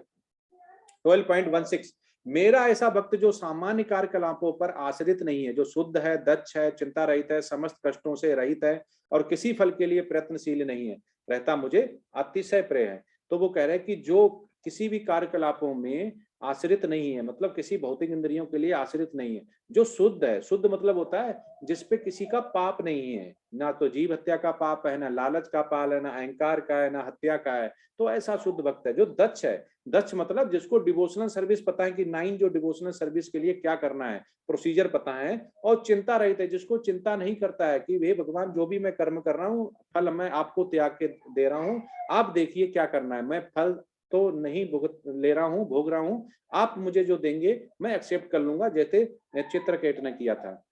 12.16, मेरा ऐसा भक्त जो सामान्य कार्यकलापों पर आश्रित नहीं है, जो शुद्ध है, दक्ष है, चिंता रहित है, समस्त कष्टों से रहित है और किसी फल के लिए प्रयत्नशील नहीं है, रहता मुझे अतिशय प्रिय है। तो वो कह रहे हैं कि जो किसी भी कार्यकलापों में आश्रित नहीं है, मतलब किसी भौतिक इंद्रियों के लिए आश्रित नहीं है। जो शुद्ध है, शुद्ध मतलब होता है जिसपे किसी का पाप नहीं है, ना तो जीव हत्या का पाप है, ना लालच का पाप है, ना अहंकार का है, ना हत्या का है, तो ऐसा शुद्ध भक्त है। जो दक्ष है, दक्ष मतलब जिसको डिवोशनल सर्विस पता है कि 9 जो डिवोशनल सर्विस के लिए क्या करना है, प्रोसीजर पता है, और चिंता रहित है, जिसको चिंता नहीं करता है कि हे भगवान जो भी मैं कर्म कर रहा हूँ फल मैं आपको त्याग के दे रहा हूँ, आप देखिए क्या करना है, मैं फल तो नहीं भुगत ले रहा हूँ, भोग रहा हूँ, आप मुझे जो देंगे मैं एक्सेप्ट कर लूंगा, जैसे चित्रकेत ने किया था।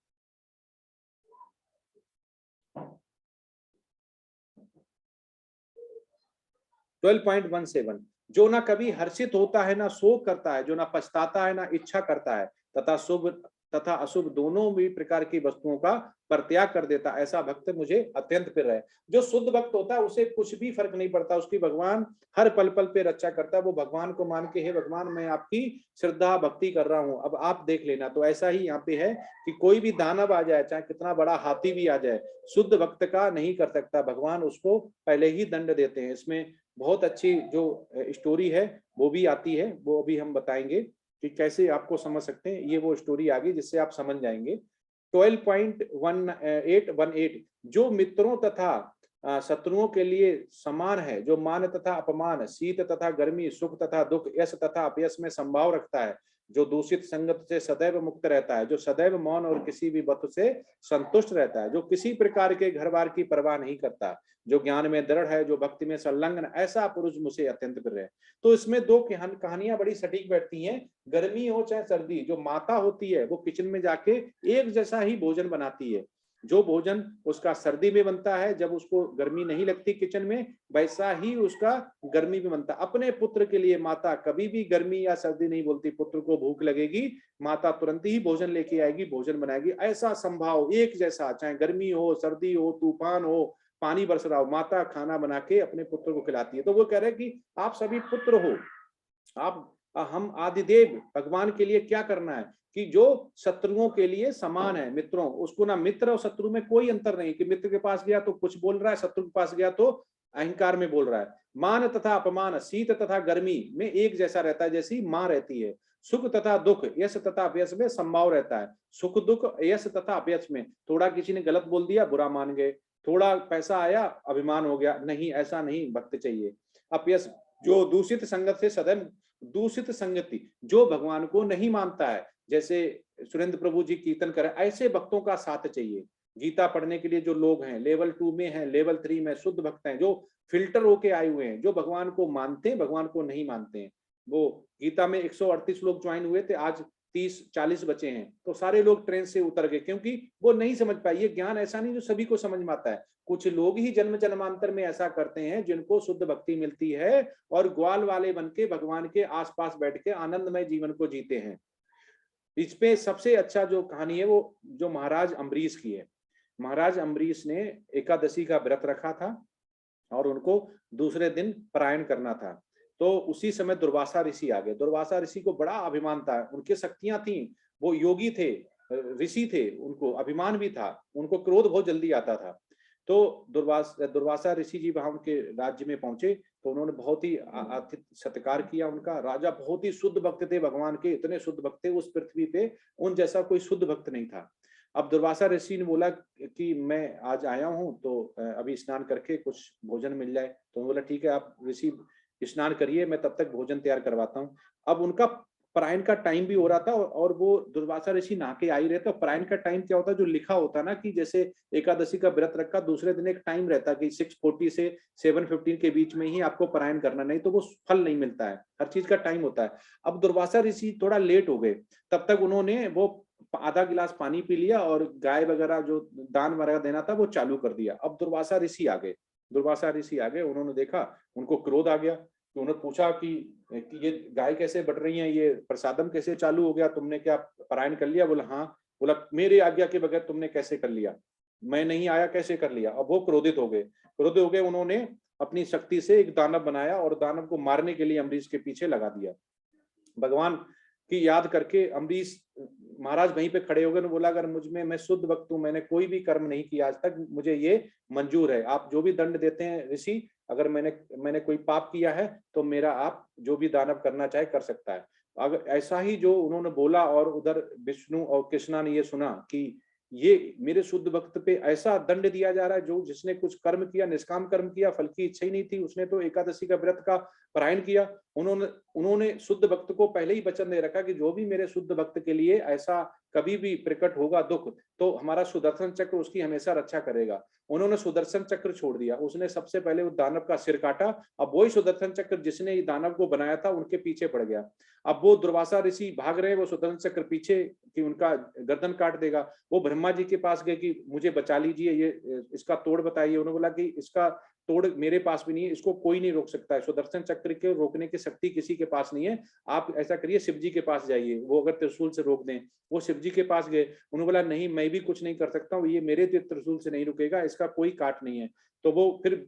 (12.17) जो ना कभी हर्षित होता है, ना शोक करता है, जो ना पछताता है, ना इच्छा करता है, तथा शुभ तथा अशुभ दोनों भी प्रकार की वस्तुओं का परित्याग कर देता, ऐसा भक्त मुझे अत्यंत प्रिय है। जो शुद्ध भक्त होता है उसे कुछ भी फर्क नहीं पड़ता, उसकी भगवान हर पल पल पे रक्षा करता है। वो भगवान को मान के, हे भगवान मैं आपकी श्रद्धा भक्ति कर रहा हूँ, अब आप देख लेना। तो ऐसा ही यहाँ पे है कि कोई भी दानव आ जाए, चाहे कितना बड़ा हाथी भी आ जाए, शुद्ध भक्त का नहीं कर सकता, भगवान उसको पहले ही दंड देते हैं। इसमें बहुत अच्छी जो स्टोरी है वो भी आती है, वो अभी हम बताएंगे कि कैसे आपको समझ सकते हैं। ये वो स्टोरी आ गई जिससे आप समझ जाएंगे। 12.18 जो मित्रों तथा शत्रुओं के लिए समान है, जो मान तथा अपमान, शीत तथा गर्मी, सुख तथा दुख, यश तथा अपयश में संभाव रखता है, जो दूषित संगत से सदैव मुक्त रहता है, जो सदैव मौन और किसी भी वस्तु से संतुष्ट रहता है, जो किसी प्रकार के घर बार की परवाह नहीं करता, जो ज्ञान में दृढ़ है, जो भक्ति में संलग्न, ऐसा पुरुष मुझे अत्यंत प्रिय है। तो इसमें दो कहानियां बड़ी सटीक बैठती हैं। गर्मी हो चाहे सर्दी, जो माता होती है वो किचन में जाके एक जैसा ही भोजन बनाती है। जो भोजन उसका सर्दी में बनता है, जब उसको गर्मी नहीं लगती किचन में, वैसा ही उसका गर्मी में बनता। अपने पुत्र के लिए माता कभी भी गर्मी या सर्दी नहीं बोलती। पुत्र को भूख लगेगी, माता तुरंत ही भोजन लेके आएगी, भोजन बनाएगी। ऐसा संभाव एक जैसा, चाहे गर्मी हो, सर्दी हो, तूफान हो, पानी बरस रहा हो, माता खाना बना के अपने पुत्र को खिलाती है। तो वो कह रहे हैं कि आप सभी पुत्र हो, आप हम आदिदेव भगवान के लिए क्या करना है कि जो शत्रुओं के लिए समान है, मित्रों, उसको ना मित्र और शत्रु में कोई अंतर नहीं कि मित्र के पास गया तो कुछ बोल रहा है, शत्रु के पास गया तो अहंकार में बोल रहा है। मान तथा अपमान, शीत तथा गर्मी में एक जैसा रहता है, जैसी मां रहती है। सुख तथा दुख, यश तथा अपयश में संभाव रहता है। सुख दुख यश तथा अपयश में, थोड़ा किसी ने गलत बोल दिया बुरा मान गए, थोड़ा पैसा आया अभिमान हो गया, नहीं ऐसा नहीं भक्त चाहिए। अपयश, जो दूषित संगत से सदैव, दूषित संगति, जो भगवान को नहीं मानता है, जैसे सुरेंद्र प्रभु जी कीर्तन करें, ऐसे भक्तों का साथ चाहिए। गीता पढ़ने के लिए जो लोग हैं, लेवल 2 में हैं, लेवल 3 में शुद्ध भक्त हैं, जो फिल्टर होके आए हुए हैं, जो भगवान को मानते हैं, भगवान को नहीं मानते हैं। वो गीता में 138 लोग ज्वाइन हुए थे, आज 30-40 बचे हैं, तो सारे लोग ट्रेन से उतर गए, क्योंकि वो नहीं समझ पाए। ये ज्ञान ऐसा नहीं जो सभी को समझ में आता है। कुछ लोग ही जन्म जन्मांतर में ऐसा करते हैं जिनको शुद्ध भक्ति मिलती है और ग्वाल वाले बन के भगवान के आसपास बैठ के आनंदमय जीवन को जीते हैं। इसपे सबसे अच्छा जो कहानी है वो जो महाराज अम्बरीश की है। महाराज अम्बरीश ने एकादशी का व्रत रखा था और उनको दूसरे दिन परायण करना था। तो उसी समय दुर्वासा ऋषि आ गए। दुर्वासा ऋषि को बड़ा अभिमान था, उनके शक्तियां थी, वो योगी थे, ऋषि थे, उनको अभिमान भी था, उनको क्रोध बहुत जल्दी आता था। तो दुर्वासा ऋषि जी वहां उनके राज्य में पहुंचे तो उन्होंने बहुत ही आतिथ्य सत्कार किया उनका। राजा बहुत ही शुद्ध भक्त थे भगवान के, इतने शुद्ध भक्त थे उस पृथ्वी पे उन जैसा कोई शुद्ध भक्त नहीं था। अब दुर्वासा ऋषि ने बोला कि मैं आज आया हूं तो अभी स्नान करके कुछ भोजन मिल जाए। तो बोला ठीक है, आप ऋषि स्नान करिए, मैं तब तक भोजन तैयार करवाता हूँ। अब उनका परायण का टाइम भी हो रहा था और वो दुर्वासा ऋषि नहा के आ ही रहे थे। परायण का टाइम क्या होता है, जो लिखा होता है ना कि जैसे एकादशी का व्रत रखा, दूसरे दिन एक टाइम रहता है कि 6:40 से 7:15 के बीच में ही आपको परायण करना, नहीं तो वो फल नहीं मिलता है। हर चीज का टाइम होता है। अब दुर्वासा ऋषि थोड़ा लेट हो गए, तब तक उन्होंने वो आधा गिलास पानी पी लिया और गाय वगैरह जो दान वगैरह देना था वो चालू कर दिया। अब दुर्वासा ऋषि आ गए। दुर्वासा ऋषि आ गए, उन्होंने देखा, उनको क्रोध आ गया। तो उन्होंने पूछा कि ये गाय कैसे बढ़ रही हैं, ये प्रसादम कैसे चालू हो गया, तुमने क्या परायण कर लिया? बोला हाँ। बोला मेरे आज्ञा के बगैर तुमने कैसे कर लिया, मैं नहीं आया कैसे कर लिया? अब वो क्रोधित हो गए। क्रोधित हो गए, उन्होंने अपनी शक्ति से एक दानव बनाया और दानव को मारने के लिए अम्बरीश के पीछे लगा दिया। भगवान की याद करके अम्बरीश महाराज वहीं पे खड़े हो गए। बोला अगर मुझ में, मैं शुद्ध भक्त हूं, मैंने कोई भी कर्म नहीं किया आज तक, मुझे ये मंजूर है, आप जो भी दंड देते हैं ऋषि, अगर मैंने कोई पाप किया है तो मेरा आप जो भी दानव करना चाहे कर सकता है। अगर ऐसा ही जो उन्होंने बोला और उधर विष्णु और कृष्णा ने ये सुना कि ये मेरे शुद्ध भक्त पे ऐसा दंड दिया जा रहा है, जो जिसने कुछ कर्म किया, निष्काम कर्म किया, फल की इच्छा ही नहीं थी, उसने तो एकादशी का व्रत का पारायण किया। उन्होंने शुद्ध भक्त को पहले ही वचन दे रखा कि जो भी मेरे शुद्ध भक्त के लिए ऐसा कभी भी प्रकट होगा दुख, तो हमारा सुदर्शन चक्र उसकी हमेशा रक्षा करेगा। उन्होंने सुदर्शन चक्र छोड़ दिया, उसने सबसे पहले उस दानव का सिर काटा। अब वही सुदर्शन चक्र जिसने दानव को बनाया था उनके पीछे पड़ गया। अब वो दुर्वासा ऋषि भाग रहे हैं, वो सुदर्शन चक्र पीछे कि उनका गर्दन काट देगा। वो ब्रह्मा जी के पास गए कि मुझे बचा लीजिए, ये इसका तोड़ बताइए। उन्होंने बोला कि इसका तोड़ मेरे पास भी नहीं है, इसको कोई नहीं रोक सकता है, सुदर्शन चक्र के रोकने की शक्ति किसी के पास नहीं है। आप ऐसा करिए, शिव जी के पास जाइए, वो अगर त्रिशूल से रोक दें। वो शिव जी के पास गए, उन्होंने बोला नहीं, मैं भी कुछ नहीं कर सकता हूँ, ये मेरे त्रिशूल से नहीं रुकेगा, इसका कोई काट नहीं है। तो वो फिर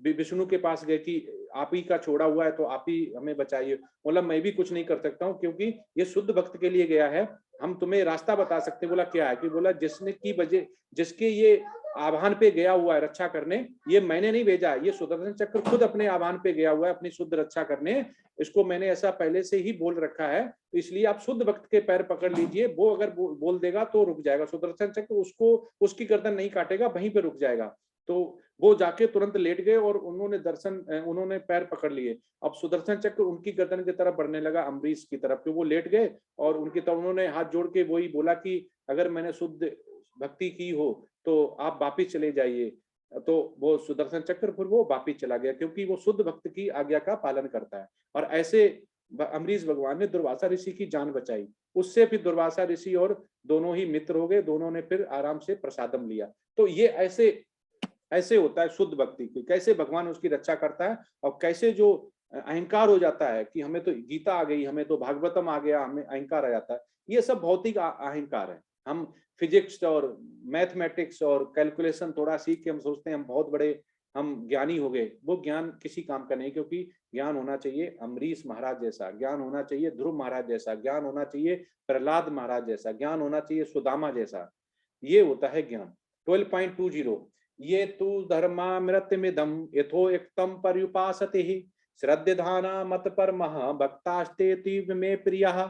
विष्णु के पास गए कि आप ही का छोड़ा हुआ है, तो आप ही हमें बचाइए। बोला मैं भी कुछ नहीं कर सकता हूँ, क्योंकि ये शुद्ध भक्त के लिए गया है, हम तुम्हें रास्ता बता सकते हैं। बोला क्या है? कि बोला जिसने की वजह, जिसके ये आह्वान पे गया हुआ है रक्षा करने, ये मैंने नहीं भेजा, ये सुदर्शन चक्र खुद अपने आह्वान पे गया हुआ है अपनी शुद्ध रक्षा करने। इसको मैंने ऐसा पहले से ही बोल रखा है, तो इसलिए आप शुद्ध भक्त के पैर पकड़ लीजिए, वो अगर बोल देगा तो रुक जाएगा सुदर्शन चक्र, उसको उसकी गर्दन नहीं काटेगा, वहीं पे रुक जाएगा। तो वो जाके तुरंत लेट गए और उन्होंने पैर पकड़ लिए। अब सुदर्शन चक्र उनकी गर्दन की तरफ बढ़ने लगा, अम्बरीश की तरफ, तो वो लेट गए और उनकी तरफ उन्होंने हाथ जोड़ के वही बोला कि अगर मैंने शुद्ध भक्ति की हो तो आप वापिस चले जाइए। तो वो सुदर्शन चक्र फिर वो वापिस चला गया, क्योंकि वो शुद्ध भक्त की आज्ञा का पालन करता है। और ऐसे अम्बरीश भगवान ने दुर्वासा ऋषि की जान बचाई। उससे फिर दुर्वासा ऋषि और दोनों ही मित्र हो गए, दोनों ने फिर आराम से प्रसादम लिया। तो ये ऐसे होता है शुद्ध भक्ति की, कैसे भगवान उसकी रक्षा करता है, और कैसे जो अहंकार हो जाता है कि हमें तो गीता आ गई, हमें तो भागवतम आ गया, हमें अहंकार आ जाता है। ये सब भौतिक अहंकार है। हम फिजिक्स और मैथमेटिक्स और कैलकुलेशन थोड़ा सीख के हम सोचते हैं हम बहुत बड़े, हम ज्ञानी हो गए। वो ज्ञान किसी काम का नहीं, क्योंकि ज्ञान होना चाहिए अम्बरीश महाराज जैसा, ज्ञान होना चाहिए ध्रुव महाराज जैसा, ज्ञान होना चाहिए प्रहलाद महाराज जैसा, ज्ञान होना चाहिए सुदामा जैसा। ये होता है ज्ञान। 12.20 ये तु धर्मामृतमिदं यथो एक्तम पर्युपासते ही श्रद्धाना मत पर महा भक्तास्ते तीव्र में प्रियः।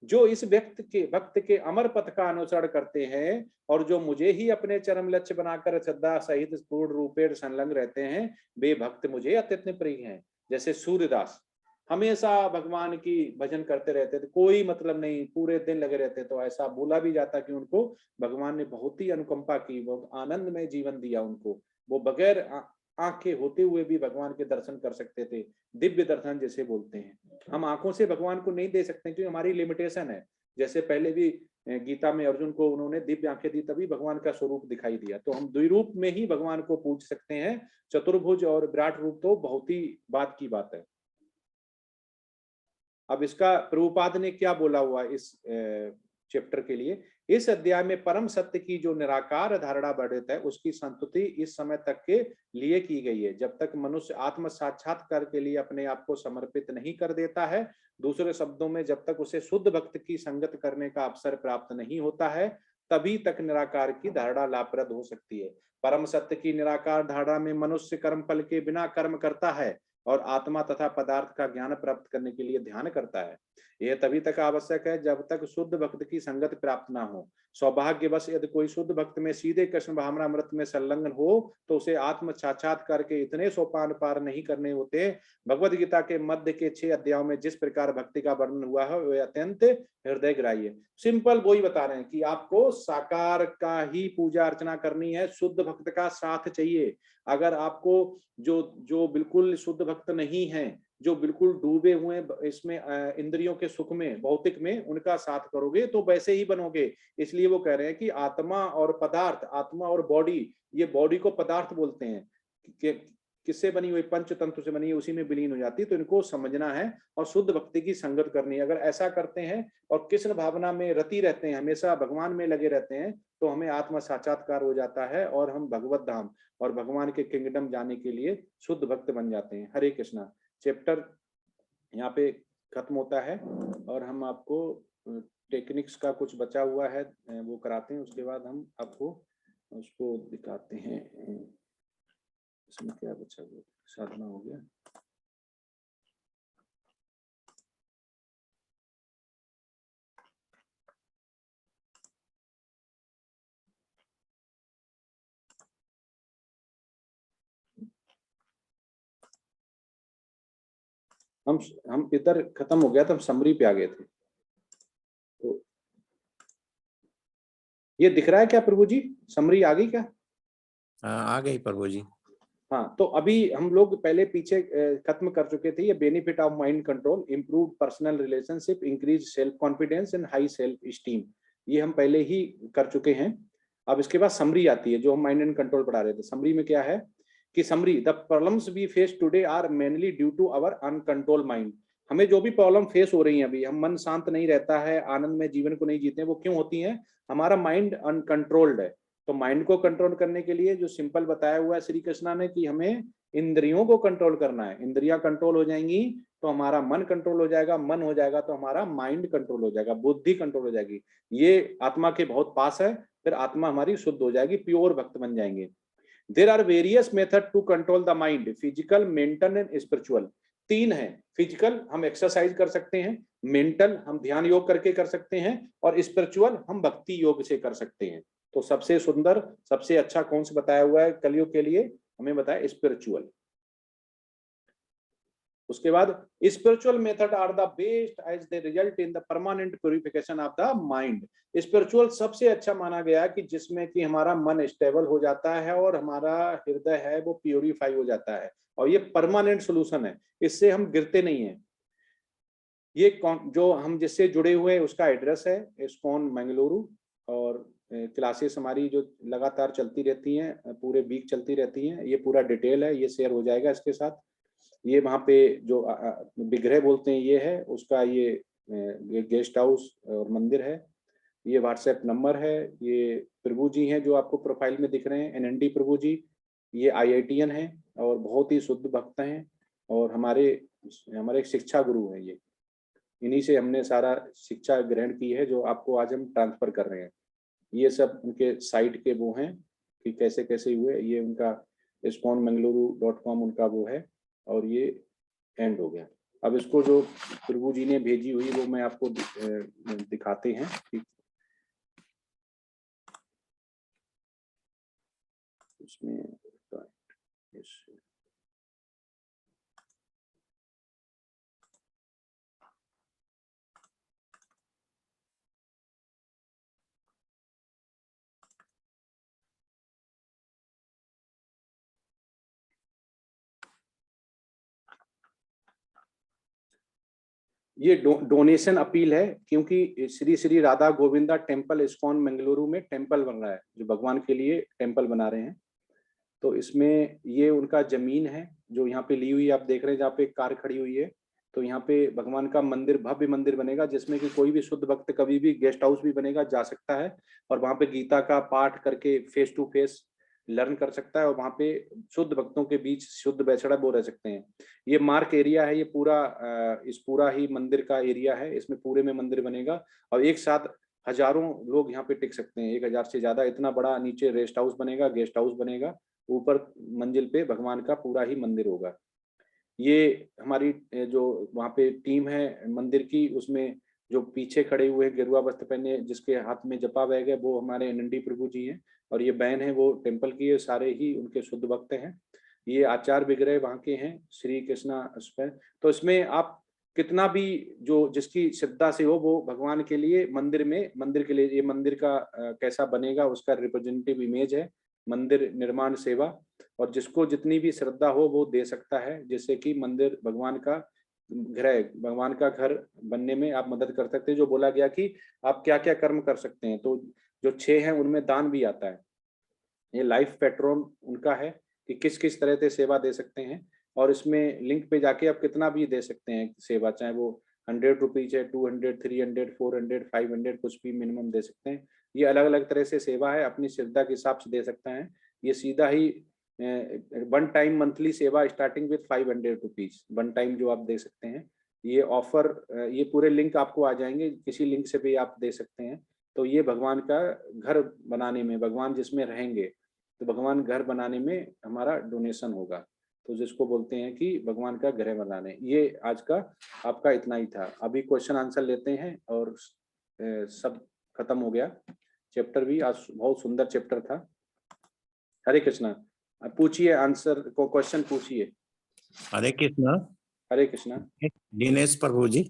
जो इस भक्त के अमर पथ का अनुसरण करते हैं और जो मुझे ही अपने चरम लक्ष्य बनाकर श्रद्धा सहित पूर्ण रूपेण संलग्न रहते हैं, वे भक्त मुझे अत्यंत प्रिय हैं। जैसे सूर्यदास हमेशा भगवान की भजन करते रहते थे, कोई मतलब नहीं, पूरे दिन लगे रहते। तो ऐसा बोला भी जाता कि उनको भगवान ने बहुत ही अनुकंपा की, बहुत आनंद में जीवन दिया उनको। वो बगैर आंखें होते हुए भी भगवान के दर्शन कर सकते थे, दिव्य दर्शन जैसे बोलते हैं। हम आंखों से भगवान को नहीं दे सकते क्योंकि हमारी लिमिटेशन है। जैसे पहले भी गीता में अर्जुन को उन्होंने दिव्य आंखें दी, तभी भगवान का स्वरूप दिखाई दिया। तो हम द्विरूप में ही भगवान को पूज सकते हैं, चतुर्भुज और विराट रूप तो बहुत ही बात की बात है। अब इसका प्रभुपाद ने क्या बोला हुआ इस चैप्टर के लिए, इस अध्याय में परम सत्य की जो निराकार धारणा वर्णित है उसकी संतुति इस समय तक के लिए की गई है, जब तक मनुष्य आत्म साक्षात्कार के लिए अपने आप को समर्पित नहीं कर देता है। दूसरे शब्दों में, जब तक उसे शुद्ध भक्त की संगत करने का अवसर प्राप्त नहीं होता है, तभी तक निराकार की धारणा लाभप्रद हो सकती है। परम सत्य की निराकार धारणा में मनुष्य कर्म फल के बिना कर्म करता है और आत्मा तथा पदार्थ का ज्ञान प्राप्त करने के लिए ध्यान करता है। यह तभी तक आवश्यक है जब तक शुद्ध भक्त की संगत प्राप्त ना हो। सौभाग्यवश यदि कोई शुद्ध भक्त में सीधे कृष्ण भावनामृत में संलग्न हो तो उसे आत्म साक्षात्कार के इतने सोपान पार नहीं करने होते। भगवद गीता के मध्य के 6 अध्यायों में जिस प्रकार भक्ति का वर्णन हुआ है वह अत्यंत हृदय ग्राह्य है। सिंपल वही बता रहे हैं कि आपको साकार का ही पूजा अर्चना करनी है, शुद्ध भक्त का साथ चाहिए। अगर आपको जो बिल्कुल शुद्ध भक्त नहीं है, जो बिल्कुल डूबे हुए इसमें इंद्रियों के सुख में, भौतिक में, उनका साथ करोगे तो वैसे ही बनोगे। इसलिए वो कह रहे हैं कि आत्मा और पदार्थ, आत्मा और बॉडी, ये बॉडी को पदार्थ बोलते हैं, किससे बनी हुई, पंच तंतु से बनी है, उसी में विलीन हो जाती है। तो इनको समझना है और शुद्ध भक्ति की संगत करनी है। अगर ऐसा करते हैं और कृष्ण भावना में रति रहते हैं, हमेशा भगवान में लगे रहते हैं, तो हमें आत्म साक्षात्कार हो जाता है और हम भगवत धाम और भगवान के किंगडम जाने के लिए शुद्ध भक्त बन जाते हैं। हरे कृष्णा। चैप्टर यहाँ पे खत्म होता है और हम आपको टेक्निक्स का कुछ बचा हुआ है वो कराते हैं, उसके बाद हम आपको उसको दिखाते हैं। इसमें क्या बचा हुआ, साधना हो गया। हम इधर खत्म हो गया तो हम समरी पे आ गए थे। तो ये दिख रहा है क्या प्रभु जी, समरी आ गई क्या? आ गई प्रभु जी। हाँ, तो अभी हम लोग पहले पीछे खत्म कर चुके थे। ये benefit of mind control, improve personal relationship, increase self confidence and high self esteem, ये हम पहले ही कर चुके हैं। अब इसके बाद समरी आती है, जो हम माइंड एंड कंट्रोल पढ़ा रहे थे। समरी में क्या है कि summary, the problems we face today are mainly due to our uncontrol mind. हमें जो भी प्रॉब्लम फेस हो रही है अभी, हम मन शांत नहीं रहता है, आनंद में जीवन को नहीं जीते हैं, वो क्यों होती है? हमारा माइंड अनकंट्रोल्ड है। तो माइंड को कंट्रोल करने के लिए जो सिंपल बताया हुआ है श्री कृष्णा ने कि हमें इंद्रियों को कंट्रोल करना है। इंद्रियां कंट्रोल हो जाएंगी तो हमारा मन कंट्रोल हो जाएगा, मन हो जाएगा तो हमारा माइंड कंट्रोल हो जाएगा, बुद्धि कंट्रोल हो जाएगी। ये आत्मा के बहुत पास है, फिर आत्मा हमारी शुद्ध हो जाएगी, प्योर भक्त बन जाएंगे। There are various method to control the mind, physical, mental and spiritual. 3 है। फिजिकल हम एक्सरसाइज कर सकते हैं, मेंटल हम ध्यान योग करके कर सकते हैं, और स्पिरिचुअल हम भक्ति योग से कर सकते हैं। तो सबसे सुंदर, सबसे अच्छा कौन सा बताया हुआ है कलयुग के लिए? हमें बताया स्पिरिचुअल। उसके बाद spiritual method are the best as they result in the permanent purification of the mind. Spiritual सबसे अच्छा माना गया कि जिसमें कि हमारा मन स्टेबल हो जाता है और हमारा हृदय है वो प्यूरिफाई हो जाता है, और ये परमानेंट सोल्यूशन है, इससे हम गिरते नहीं हैं। ये जो हम जिससे जुड़े हुए हैं उसका एड्रेस है इस्कॉन मंगलुरु, और क्लासेस हमारी जो लगातार चलती रहती हैं, पूरे वीक चलती रहती हैं। ये पूरा डिटेल है, ये शेयर हो जाएगा इसके साथ। ये वहाँ पे जो विग्रह बोलते हैं ये है उसका, ये गेस्ट हाउस और मंदिर है। ये व्हाट्सएप नंबर है। ये प्रभु जी हैं जो आपको प्रोफाइल में दिख रहे हैं, एनएनडी प्रभु जी। ये IITian हैं और बहुत ही शुद्ध भक्त हैं, और हमारे एक शिक्षा गुरु हैं। ये इन्हीं से हमने सारा शिक्षा ग्रहण की है जो आपको आज हम ट्रांसफर कर रहे हैं। ये सब उनके साइट के वो हैं कि कैसे कैसे हुए। ये उनका iskonmangaluru.com उनका वो है, और ये एंड हो गया। अब इसको जो प्रभु जी ने भेजी हुई वो मैं आपको दिखाते हैं। इसमें ये डोनेशन अपील है, क्योंकि श्री श्री राधा गोविंदा टेम्पल इस्कॉन मंगलुरु में टेम्पल बन रहा है, जो भगवान के लिए टेम्पल बना रहे हैं। तो इसमें ये उनका जमीन है जो यहाँ पे ली हुई आप देख रहे हैं, जहाँ पे कार खड़ी हुई है। तो यहाँ पे भगवान का मंदिर, भव्य मंदिर बनेगा, जिसमें कि कोई भी शुद्ध भक्त कभी भी गेस्ट हाउस भी बनेगा, जा सकता है, और वहाँ पे गीता का पाठ करके फेस टू फेस लर्न कर सकता है, और वहाँ पे शुद्ध भक्तों के बीच शुद्ध बैचड़ा वो रह सकते हैं। ये मार्क एरिया है, ये पूरा इस पूरा ही मंदिर का एरिया है, इसमें पूरे में मंदिर बनेगा, और एक साथ हजारों लोग यहाँ पे टिक सकते हैं, 1000 से ज्यादा। इतना बड़ा नीचे रेस्ट हाउस बनेगा, गेस्ट हाउस बनेगा, ऊपर मंजिल पे भगवान का पूरा ही मंदिर होगा। ये हमारी जो वहाँ पे टीम है मंदिर की, उसमें जो पीछे खड़े हुए गेरुआ वस्त्र पहने जिसके हाथ में जपा बैग है वो हमारे एनएनडी प्रभु जी हैं, और ये बहन है वो टेम्पल की है, सारे ही उनके शुद्ध भक्त हैं। ये आचार्य विग्रह वहाँ के हैं श्री कृष्णा। तो इसमें आप कितना भी जो जिसकी श्रद्धा से हो वो भगवान के लिए मंदिर के लिए, ये मंदिर का कैसा बनेगा उसका रिप्रेजेंटेटिव इमेज है, मंदिर निर्माण सेवा। और जिसको जितनी भी श्रद्धा हो वो दे सकता है, जिससे कि मंदिर भगवान का भगवान का घर बनने में आप मदद कर सकते हैं। जो बोला गया कि आप क्या क्या कर्म कर सकते हैं, तो जो 6 हैं उनमें दान भी आता है। ये लाइफ पैट्रन उनका है कि किस किस तरह से सेवा दे सकते हैं, और इसमें लिंक पे जाके आप कितना भी दे सकते हैं सेवा, चाहे वो 100 रुपीज है, 200, 300, 400, 500, कुछ भी मिनिमम दे सकते हैं। ये अलग अलग तरह से सेवा है, अपनी श्रद्धा के हिसाब से दे सकते हैं। ये सीधा ही 1 टाइम मंथली सेवा स्टार्टिंग विद 500 रुपीज 1 टाइम जो आप दे सकते हैं। ये ऑफर, ये पूरे लिंक आपको आ जाएंगे, किसी लिंक से भी आप दे सकते हैं। तो ये भगवान का घर बनाने में, भगवान जिसमें रहेंगे, तो भगवान घर बनाने में हमारा डोनेशन होगा, तो जिसको बोलते हैं कि भगवान का घर बनाने। ये आज का आपका इतना ही था। अभी क्वेश्चन आंसर लेते हैं, और सब खत्म हो गया। चैप्टर भी आज बहुत सुंदर चैप्टर था। हरे कृष्णा, पूछिए, आंसर को क्वेश्चन पूछिए। हरे कृष्णा। हरे कृष्णा। दिनेश प्रभु जी,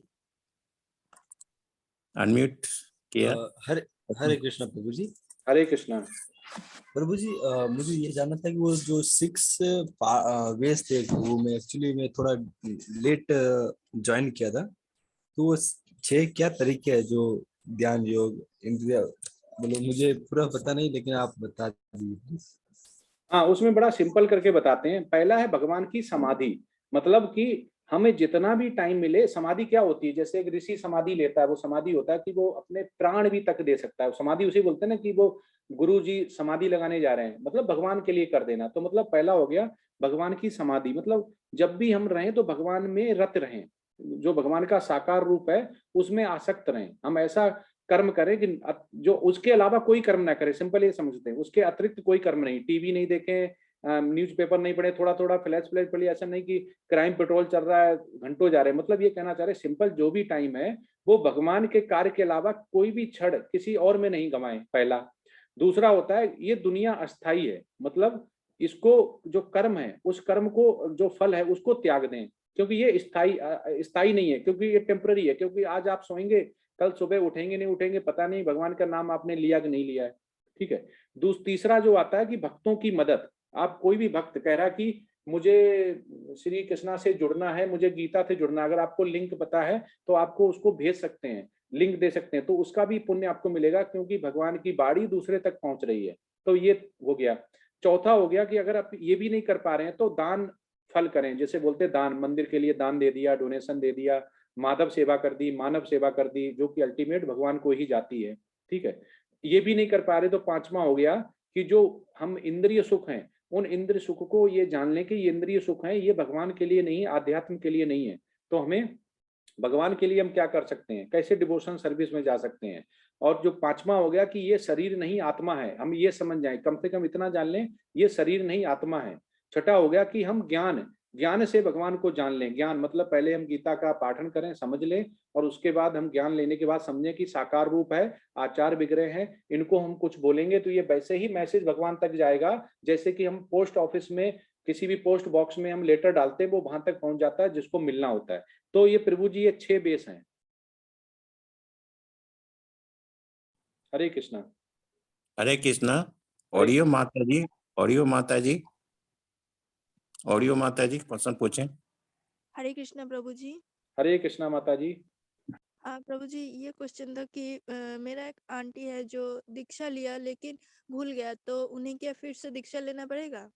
अनम्यूट किया। हरे हरे कृष्णा प्रभु जी। हरे कृष्णा। प्रभु जी, मुझे ये जानना था कि वो जो 6 वेज थे वो मैं थोड़ा लेट ज्वाइन किया था, तो वो 6 क्या तरीके हैं जो ध्यान योग इंद्रिय, मतलब मुझे पूरा पता नहीं, लेकिन आप बता दीजिए प्लीज। हाँ, उसमें बड़ा सिंपल करके बताते हैं। पहला है भगवान की समाधि, मतलब कि हमें जितना भी टाइम मिले। समाधि क्या होती है? जैसे एक ऋषि समाधि लेता है, वो समाधि होता है कि वो अपने प्राण भी तक दे सकता है। समाधि उसे बोलते हैं ना कि वो गुरु जी समाधि लगाने जा रहे हैं, मतलब भगवान के लिए कर देना। तो मतलब पहला हो गया भगवान की समाधि, मतलब जब भी हम रहें तो भगवान में रत रहें, जो भगवान का साकार रूप है उसमें आसक्त रहें। हम ऐसा कर्म करें कि जो उसके अलावा कोई कर्म ना करें। सिंपल ये समझते हैं, उसके अतिरिक्त कोई कर्म नहीं। टीवी नहीं देखें, न्यूज़पेपर नहीं पढ़े, थोड़ा थोड़ा फ्लैश पढ़ लिया। ऐसा नहीं कि क्राइम पेट्रोल चल रहा है, घंटों जा रहे हैं। मतलब ये कहना चाह रहे सिंपल, जो भी टाइम है वो भगवान के कार्य के अलावा कोई भी क्षण किसी और में नहीं गंवाएं, पहला। दूसरा होता है ये दुनिया अस्थाई है, मतलब इसको जो कर्म है उस कर्म को जो फल है उसको त्याग दें, क्योंकि ये स्थाई नहीं है, क्योंकि ये टेम्पररी है। क्योंकि आज आप सोएंगे, कल सुबह उठेंगे नहीं उठेंगे पता नहीं, भगवान का नाम आपने लिया कि नहीं लिया है। ठीक है। तीसरा जो आता है कि भक्तों की मदद। आप कोई भी भक्त कह रहा है कि मुझे श्री कृष्णा से जुड़ना है, मुझे गीता से जुड़ना है, अगर आपको लिंक पता है तो आपको उसको भेज सकते हैं, लिंक दे सकते हैं, तो उसका भी पुण्य आपको मिलेगा, क्योंकि भगवान की बाणी दूसरे तक पहुंच रही है। तो ये हो गया। चौथा हो गया कि अगर आप ये भी नहीं कर पा रहे हैं तो दान फल करें। जैसे बोलते हैं दान, मंदिर के लिए दान दे दिया, डोनेशन दे दिया, माधव सेवा कर दी, मानव सेवा कर दी, जो कि अल्टीमेट भगवान को ही जाती है। ठीक है। ये भी नहीं कर पा रहे तो पांचवा हो गया कि जो हम इंद्रिय सुख हैं, उन इंद्रिय सुख को ये जान लें कि ये इंद्रिय सुख हैं, ये भगवान के लिए नहीं, आध्यात्म के लिए नहीं है। तो हमें भगवान के लिए हम क्या कर सकते हैं, कैसे डिवोशन सर्विस में जा सकते हैं। और जो पांचवा हो गया कि ये शरीर नहीं आत्मा है, हम ये समझ जाएं, कम से कम इतना जान लें ये शरीर नहीं आत्मा है। छठा हो गया कि हम ज्ञान से भगवान को जान लें। ज्ञान मतलब पहले हम गीता का पाठन करें, समझ लें, और उसके बाद हम ज्ञान लेने के बाद समझें कि साकार रूप है, आचार विग्रह है, इनको हम कुछ बोलेंगे तो ये वैसे ही मैसेज भगवान तक जाएगा जैसे कि हम पोस्ट ऑफिस में किसी भी पोस्ट बॉक्स में हम लेटर डालते हैं, वो वहां तक पहुंच जाता है जिसको मिलना होता है। तो ये प्रभु जी ये 6 बेस हैं। हरे कृष्णा। हरे कृष्णा। हरे ऑडियो माता जी, ऑडियो माता जी, ऑडियो माता जी क्वेश्चन पूछें। हरे कृष्णा प्रभु जी। हरे कृष्णा माता जी। प्रभु जी ये क्वेश्चन था कि मेरा एक आंटी है जो दीक्षा लिया लेकिन भूल गया, तो उन्हें क्या फिर से दीक्षा लेना पड़ेगा?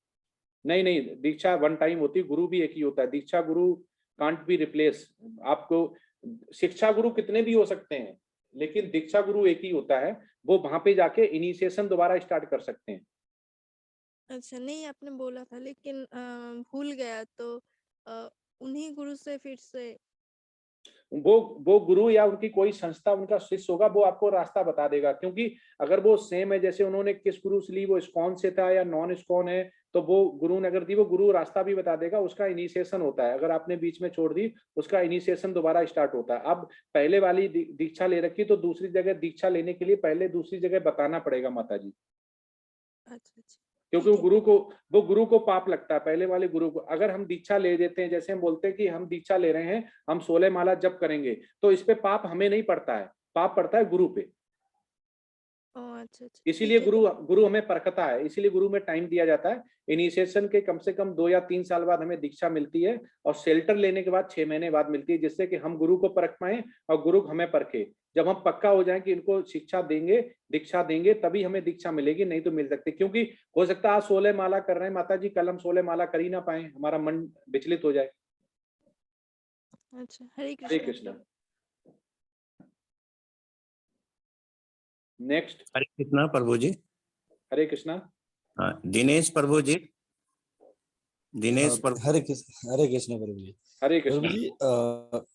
नहीं नहीं, दीक्षा वन टाइम होती है, गुरु भी एक ही होता है। दीक्षा गुरु कांट बी रिप्लेस। आपको शिक्षा गुरु कितने भी हो सकते हैं, लेकिन दीक्षा गुरु एक ही होता है। वो वहां पे जाके इनिशिएशन दोबारा स्टार्ट कर सकते हैं। अच्छा, नहीं आपने बोला था लेकिन भूल गया, तो उन्हीं गुरु से फिर से। वो गुरु या उनकी कोई संस्था, उनका शिष्य होगा, वो आपको रास्ता बता देगा। क्योंकि अगर वो सेम है, जैसे उन्होंने किस गुरु से ली, वो इस्कॉन से था या नॉन इस्कॉन है, तो वो गुरु ने अगर दी, वो गुरु रास्ता भी बता देगा। उसका इनिशिएशन होता है, अगर आपने बीच में छोड़ दी उसका इनिशिएशन दोबारा स्टार्ट होता है। अब पहले वाली दीक्षा ले रखी तो दूसरी जगह दीक्षा लेने के लिए पहले दूसरी जगह बताना पड़ेगा माता जी। अच्छा अच्छा, क्योंकि वो गुरु को पाप लगता है, पहले वाले गुरु को। अगर हम दीक्षा ले देते हैं, जैसे हम बोलते हैं कि हम दीक्षा ले रहे हैं, हम 16 माला जप करेंगे, तो इस पे पाप हमें नहीं पड़ता है, पाप पड़ता है गुरु पे। अच्छा अच्छा, इसीलिए ठीक है। गुरु हमें परखता है, इसीलिए गुरु में टाइम दिया जाता है। इनिशिएशन के कम से कम 2 या 3 साल बाद हमें दीक्षा मिलती है, और शेल्टर लेने के बाद 6 महीने बाद मिलती है, जिससे कि हम गुरु को परख पाए और गुरु हमें परखे। जब हम पक्का हो जाए कि इनको शिक्षा देंगे, दीक्षा देंगे, तभी हमें दीक्षा मिलेगी, नहीं तो मिल सकती। क्योंकि हो सकता है आज 16 माला कर रहे हैं माता जी, कल हम 16 माला कर ही ना पाए, हमारा मन विचलित हो जाए। अच्छा, हरे हरे कृष्णा। कृष्णा। नेक्स्ट। हरे कृष्णा प्रभु जी। हरे कृष्णा। हाँ, दिनेश प्रभु जी, दिनेश प्रभु। हरे कृष्णा प्रभु जी। हरे प्रभु कृष्णा। जी,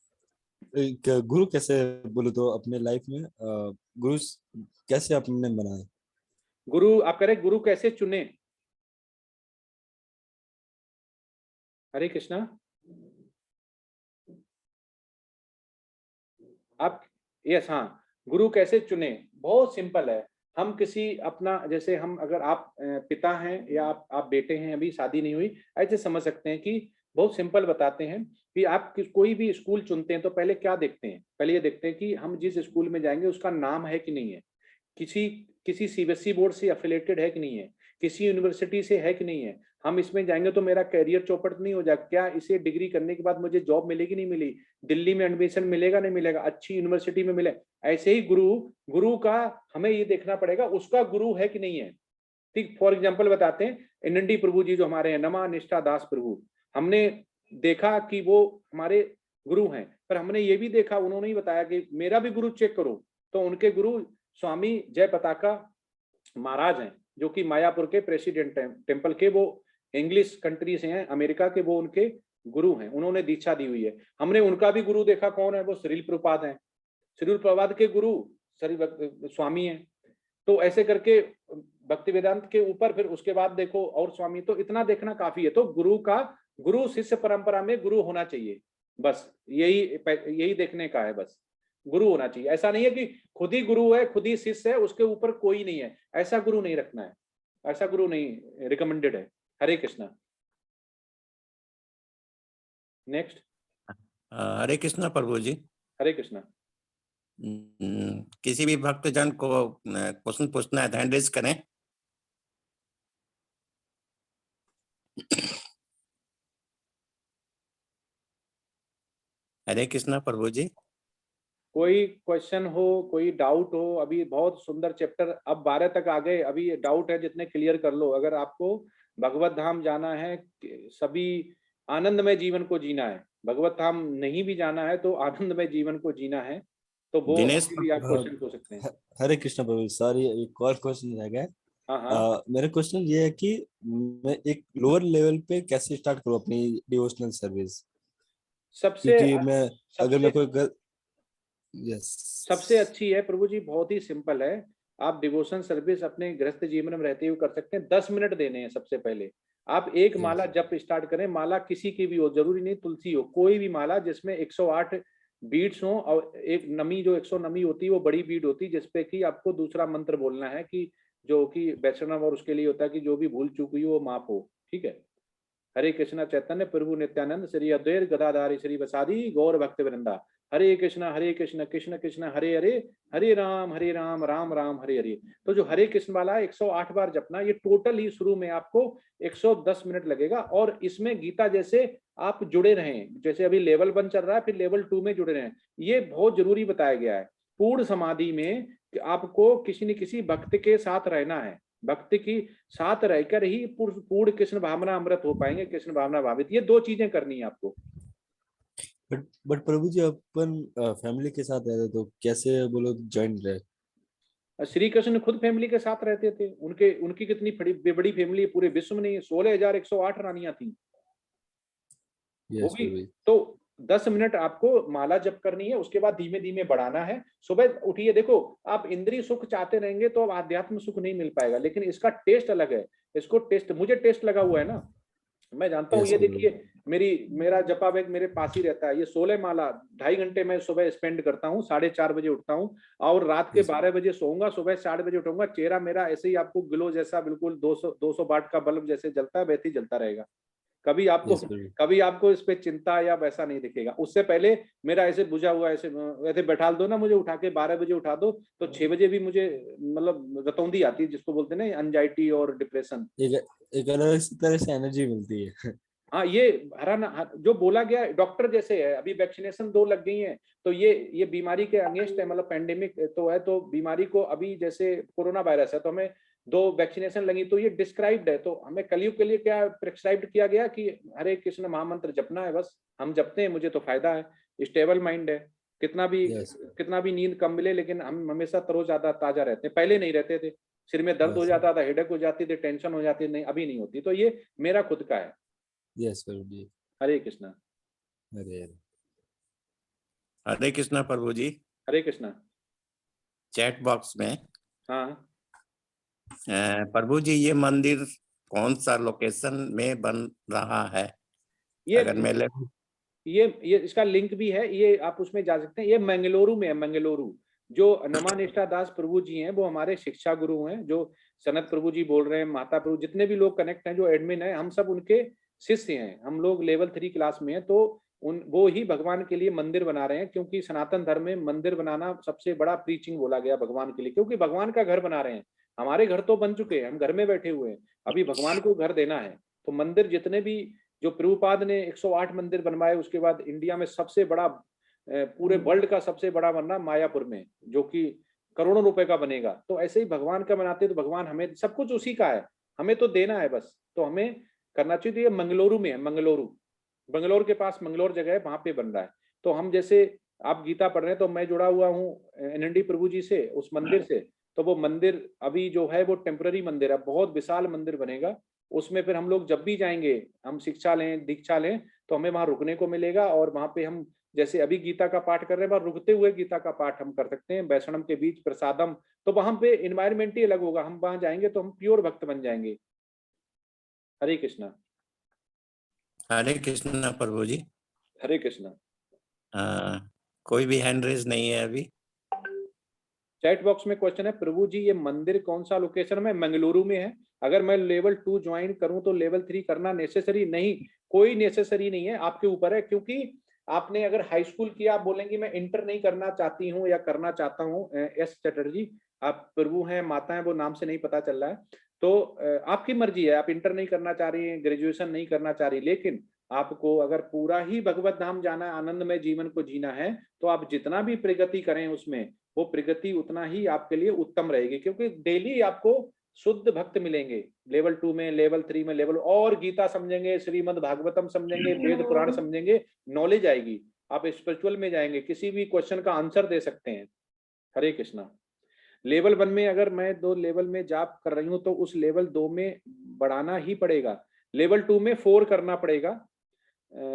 एक गुरु कैसे बोलो तो अपने लाइफ में गुरु कैसे आपने बनाए? गुरु आप कह रहे गुरु कैसे चुने? हरे कृष्णा। आप यस, हाँ, गुरु कैसे चुने? बहुत सिंपल है। हम किसी अपना, जैसे हम, अगर आप पिता हैं या आप बेटे हैं, अभी शादी नहीं हुई, ऐसे समझ सकते हैं कि बहुत सिंपल बताते हैं कि आप कोई भी स्कूल चुनते हैं तो पहले क्या देखते हैं, पहले ये देखते हैं कि हम जिस स्कूल में जाएंगे उसका नाम है कि नहीं है, किसी किसी सीबीएसई बोर्ड से एफिलेटेड है कि नहीं है, किसी यूनिवर्सिटी से है कि नहीं है, हम इसमें जाएंगे तो मेरा करियर चौपट नहीं हो जाएगा, क्या इसे डिग्री करने के बाद मुझे जॉब मिलेगी नहीं मिली, दिल्ली में एडमिशन मिलेगा नहीं मिलेगा, अच्छी यूनिवर्सिटी में मिले। ऐसे ही गुरु गुरु का हमें ये देखना पड़ेगा उसका गुरु है कि नहीं है। ठीक, फॉर एग्जाम्पल बताते हैं, एनएनडी प्रभु जी जो हमारे हैं, नमा निष्ठा दास प्रभु, हमने देखा कि वो हमारे गुरु हैं, पर हमने ये भी देखा, उन्होंने ही बताया कि मेरा भी गुरु चेक करो, तो उनके गुरु स्वामी जय पताका महाराज हैं, जो कि मायापुर के प्रेसिडेंट हैं टेम्पल के, वो इंग्लिश कंट्री से हैं, अमेरिका के, वो उनके गुरु हैं, उन्होंने दीक्षा दी हुई है। हमने उनका भी गुरु देखा, कौन है वो, श्रील प्रभुपाद हैं, श्रील प्रभुपाद के गुरु स्वामी हैं। तो ऐसे करके भक्ति वेदांत के ऊपर फिर उसके बाद देखो और स्वामी, तो इतना देखना काफी है। तो गुरु शिष्य परंपरा में गुरु होना चाहिए, बस यही देखने का है, बस गुरु होना चाहिए। ऐसा नहीं है कि खुद ही गुरु है, खुद ही शिष्य है, उसके ऊपर कोई नहीं है, ऐसा गुरु नहीं रखना है, ऐसा गुरु नहीं रिकमेंडेड है। हरे कृष्णा। नेक्स्ट। हरे कृष्णा प्रभु जी। हरे कृष्णा। किसी भी भक्तजन को क्वेश्चन पूछना है तो हैंड रेज करें। हरे कृष्णा प्रभु जी। कोई क्वेश्चन हो, कोई डाउट हो, अभी बहुत सुंदर चैप्टर, अब 12 तक आ गए, अभी डाउट है जितने क्लियर कर लो। अगर आपको भगवत धाम जाना है, सभी आनंदमय जीवन को जीना है, भगवत धाम नहीं भी जाना है तो आनंदमय जीवन को जीना है, तो वो दिनेश भी आप क्वेश्चन पूछ सकते हैं। हरे कृष्ण प्रभु, सॉरी एक और क्वेश्चन रह गया। हाँ। मेरा क्वेश्चन ये है कि मैं एक लोअर लेवल पे कैसे स्टार्ट करूं अपनी डिवोशनल सर्विस, सबसे क्योंकि मैं अगर मैं कोई यस सबसे अच्छी है प्रभु जी, बहुत ही सिंपल है। आप डिवोशन सर्विस अपने गृहस्थ जीवन में रहते हुए कर सकते हैं। 10 मिनट देने हैं सबसे पहले। आप एक माला जप स्टार्ट करें, माला किसी की भी हो, जरूरी नहीं तुलसी हो, कोई भी माला जिसमें 108 बीड्स हो, और एक नमी, जो 100 नमी होती है वो बड़ी बीड होती है, जिसपे कि आपको दूसरा मंत्र बोलना है कि जो कि वैष्णव और उसके लिए होता है कि जो भी भूल चूक हुई वो माफ हो। ठीक है। हरे कृष्णा चैतन्य प्रभु नित्यानंद श्री अद्वैत गदाधारी श्री वसादी गौर भक्त वृंदा। हरे कृष्ण कृष्ण कृष्ण हरे हरे, हरे राम राम राम हरे हरे। तो जो हरे कृष्ण वाला 108 बार जपना, ये टोटल ही शुरू में आपको 110 मिनट लगेगा। और इसमें गीता जैसे आप जुड़े रहें, जैसे अभी लेवल 1 चल रहा है, फिर लेवल 2 में जुड़े रहें, ये बहुत जरूरी बताया गया है। पूर्ण समाधि में आपको किसी न किसी भक्त के साथ रहना है, भक्ति की साथ रहकर ही पूर्ण कृष्ण भावना अमृत हो पाएंगे, कृष्ण भावना भावित। ये 2 चीजें करनी है आपको। But Prabhu ji, upon family के साथ रहते तो कैसे बोलो ज्वाइन रहे? श्री कृष्ण खुद फैमिली के साथ रहते थे, उनकी कितनी बड़ी फैमिली पूरे विश्व में नहीं है, 16,108 रानियां थी। yes, तो 10 मिनट आपको माला जप करनी है, उसके बाद धीमे धीमे बढ़ाना है। सुबह उठिए, देखो आप इंद्रिय सुख चाहते रहेंगे तो अब आध्यात्म सुख नहीं मिल पाएगा, लेकिन इसका टेस्ट अलग है। इसको टेस्ट, मुझे टेस्ट लगा हुआ है ना, मैं जानता हूँ। ये देखिए, मेरा जपा बैग मेरे पास ही रहता है, ये 16 माला 2.5 घंटे मैं सुबह स्पेंड करता हूँ। 4:30 बजे उठता हूँ और रात के 12 बजे सोऊंगा, सुबह 4 बजे उठूंगा। चेहरा मेरा ऐसे ही आपको ग्लो जैसा, बिल्कुल 200 वाट का बल्ब जैसे जलता है वैसे ही जलता रहेगा। कभी आपको इस पे चिंता या वैसा नहीं दिखेगा। उससे पहले मेरा ऐसे बुझा हुआ, ऐसे बैठा दो ना, मुझे उठा के 12 बजे उठा दो तो 6 बजे भी मुझे मतलब रतौंधी आती है, जिसको बोलते हैं ना एंजाइटी और डिप्रेशन। एक अलग तरह से एनर्जी मिलती है। हाँ, ये हरा जो बोला गया डॉक्टर जैसे है। अभी वैक्सीनेशन 2 लग गई हैं, तो ये बीमारी के अगेंस्ट है, मतलब पेंडेमिक तो है, तो बीमारी को अभी जैसे कोरोना वायरस है तो हमें 2 वैक्सीनेशन लगी, तो ये डिस्क्राइब्ड है। तो हमें कलयुग के लिए क्या प्रिस्क्राइब्ड किया गया कि हरे कृष्ण महामंत्र जपना है, बस हम जपते हैं, मुझे तो फायदा है, स्टेबल माइंड है। कितना भी नींद कम मिले, लेकिन हम हमेशा तरोताजा ताजा रहते हैं। पहले नहीं रहते थे, सिर में दर्द हो जाता था, हेडेक हो जाती थी, टेंशन हो जाती, नहीं अभी नहीं होती। तो ये मेरा खुद का है। यस प्रभु जी। हरे कृष्णा। हरे कृष्णा प्रभु जी। हरे कृष्णा। चैट बॉक्स में हाँ प्रभु जी, ये मंदिर कौन सा लोकेशन में बन रहा है? अगर मैं ये इसका लिंक भी है, ये आप उसमें जा सकते हैं। ये मंगलुरु में है, मंगलुरु। जो नमानिष्ठा दास प्रभु जी हैं वो हमारे शिक्षा गुरु हैं, जो सनत प्रभु जी बोल रहे हैं, माता प्रभु, जितने भी लोग कनेक्ट हैं, जो एडमिन है, हम सब उनके शिष्य हैं, हम लोग लेवल 3 क्लास में हैं, तो वो ही भगवान के लिए मंदिर बना रहे हैं, क्योंकि सनातन धर्म में मंदिर बनाना सबसे बड़ा प्रीचिंग बोला गया भगवान के लिए, क्योंकि भगवान का घर बना रहे हैं। हमारे घर तो बन चुके हैं, हम घर में बैठे हुए हैं, अभी भगवान को घर देना है। तो मंदिर जितने भी जो प्रभुपाद ने 108 मंदिर बनवाए, उसके बाद इंडिया में सबसे बड़ा पूरे वर्ल्ड का सबसे बड़ा बनना मायापुर में, जो कि करोड़ों रुपए का बनेगा। तो ऐसे ही भगवान का बनाते, तो भगवान हमें सब कुछ उसी का है, हमें तो देना है बस। तो हमें करना चाहिए। तो ये मंगलुरु में है, बंगलोर के पास मंगलोर जगह है, वहां पे बन रहा है। तो हम जैसे आप गीता पढ़ रहे हैं, तो मैं जुड़ा हुआ हूँ एनएनडी प्रभु जी से, उस मंदिर से। तो वो मंदिर अभी जो है वो टेम्पररी मंदिर है, बहुत विशाल मंदिर बनेगा। उसमें फिर हम लोग जब भी जाएंगे, हम शिक्षा लें, दीक्षा लें, तो हमें वहां रुकने को मिलेगा। और वहां पे हम जैसे अभी गीता का पाठ कर रहे हैं, वहां रुकते हुए गीता का पाठ हम कर सकते हैं, वैष्णव के बीच प्रसादम। तो वहां पे इन्वायरमेंट ही अलग होगा, हम वहां जाएंगे तो हम प्योर भक्त बन जाएंगे। हरे कृष्णा। हरे कृष्णा प्रभु जी। हरे कृष्णा। कोई भी हैंड रेज नहीं है अभी। चैट बॉक्स में क्वेश्चन है, प्रभु जी ये मंदिर कौन सा लोकेशन में? मंगलुरु में है। अगर मैं लेवल 2 ज्वाइन करूं तो लेवल 3 करना नेसेसरी नहीं, कोई नेसेसरी नहीं है, आपके ऊपर है। क्योंकि आपने अगर हाई स्कूल किया, आप बोलेंगे मैं इंटर नहीं करना चाहती हूँ या करना चाहता हूँ, एस चटर्जी आप प्रभु हैं, माता हैं, वो नाम से नहीं पता चल रहा है, तो आपकी मर्जी है, आप इंटर नहीं करना चाह रही हैं, ग्रेजुएशन नहीं करना चाह रही, लेकिन आपको अगर पूरा ही भगवत धाम जाना है, आनंदमय जीवन को जीना है, तो आप जितना भी प्रगति करें उसमें, वो प्रगति उतना ही आपके लिए उत्तम रहेगी। क्योंकि डेली आपको शुद्ध भक्त मिलेंगे, लेवल 2 में, लेवल 3 में, लेवल, और गीता समझेंगे, श्रीमद् भागवतम समझेंगे, वेद पुराण समझेंगे, नॉलेज आएगी, आप स्पिरिचुअल में जाएंगे, किसी भी क्वेश्चन का आंसर दे सकते हैं। हरे कृष्णा। लेवल 1 में अगर मैं 2 लेवल में जाप कर रही हूँ, तो उस लेवल 2 में बढ़ाना ही पड़ेगा, लेवल 2 में 4 करना पड़ेगा,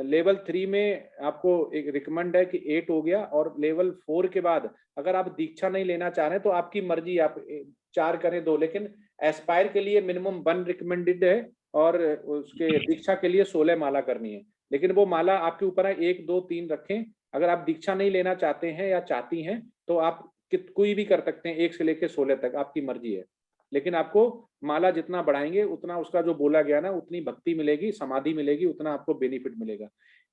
लेवल 3 में आपको एक रिकमेंड है कि 8 हो गया, और लेवल 4 के बाद अगर आप दीक्षा नहीं लेना चाह रहे हैं तो आपकी मर्जी, आप 4 करें 2, लेकिन एस्पायर के लिए मिनिमम 1 रिकमेंडेड है, और उसके दीक्षा के लिए 16 माला करनी है। लेकिन वो माला आपके ऊपर है, 1 2 3 रखें। अगर आप दीक्षा नहीं लेना चाहते हैं या चाहती हैं, तो आप कोई भी कर सकते हैं, 1 से लेकर 16 तक, आपकी मर्जी है। लेकिन आपको माला जितना बढ़ाएंगे, उतना उसका जो बोला गया ना, उतनी भक्ति मिलेगी, समाधि मिलेगी, उतना आपको बेनिफिट मिलेगा।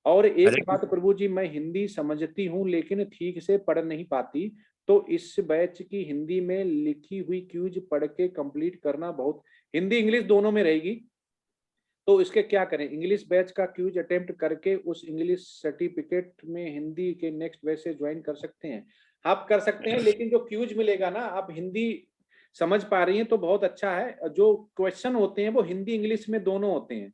और एक बात प्रभु जी, मैं हिंदी समझती हूँ लेकिन ठीक से पढ़ नहीं पाती, तो इस बैच की हिंदी में लिखी हुई क्यूज पढ़ के कंप्लीट करना बहुत, हिंदी इंग्लिश दोनों में रहेगी, तो इसके क्या करें? इंग्लिश बैच का क्यूज अटेम्प्ट करके उस इंग्लिश सर्टिफिकेट में हिंदी के नेक्स्ट बैच से ज्वाइन कर सकते हैं। आप कर सकते हैं, लेकिन जो क्यूज मिलेगा ना, आप हिंदी समझ पा रही हैं तो बहुत अच्छा है। जो क्वेश्चन होते हैं वो हिंदी इंग्लिश में दोनों होते हैं,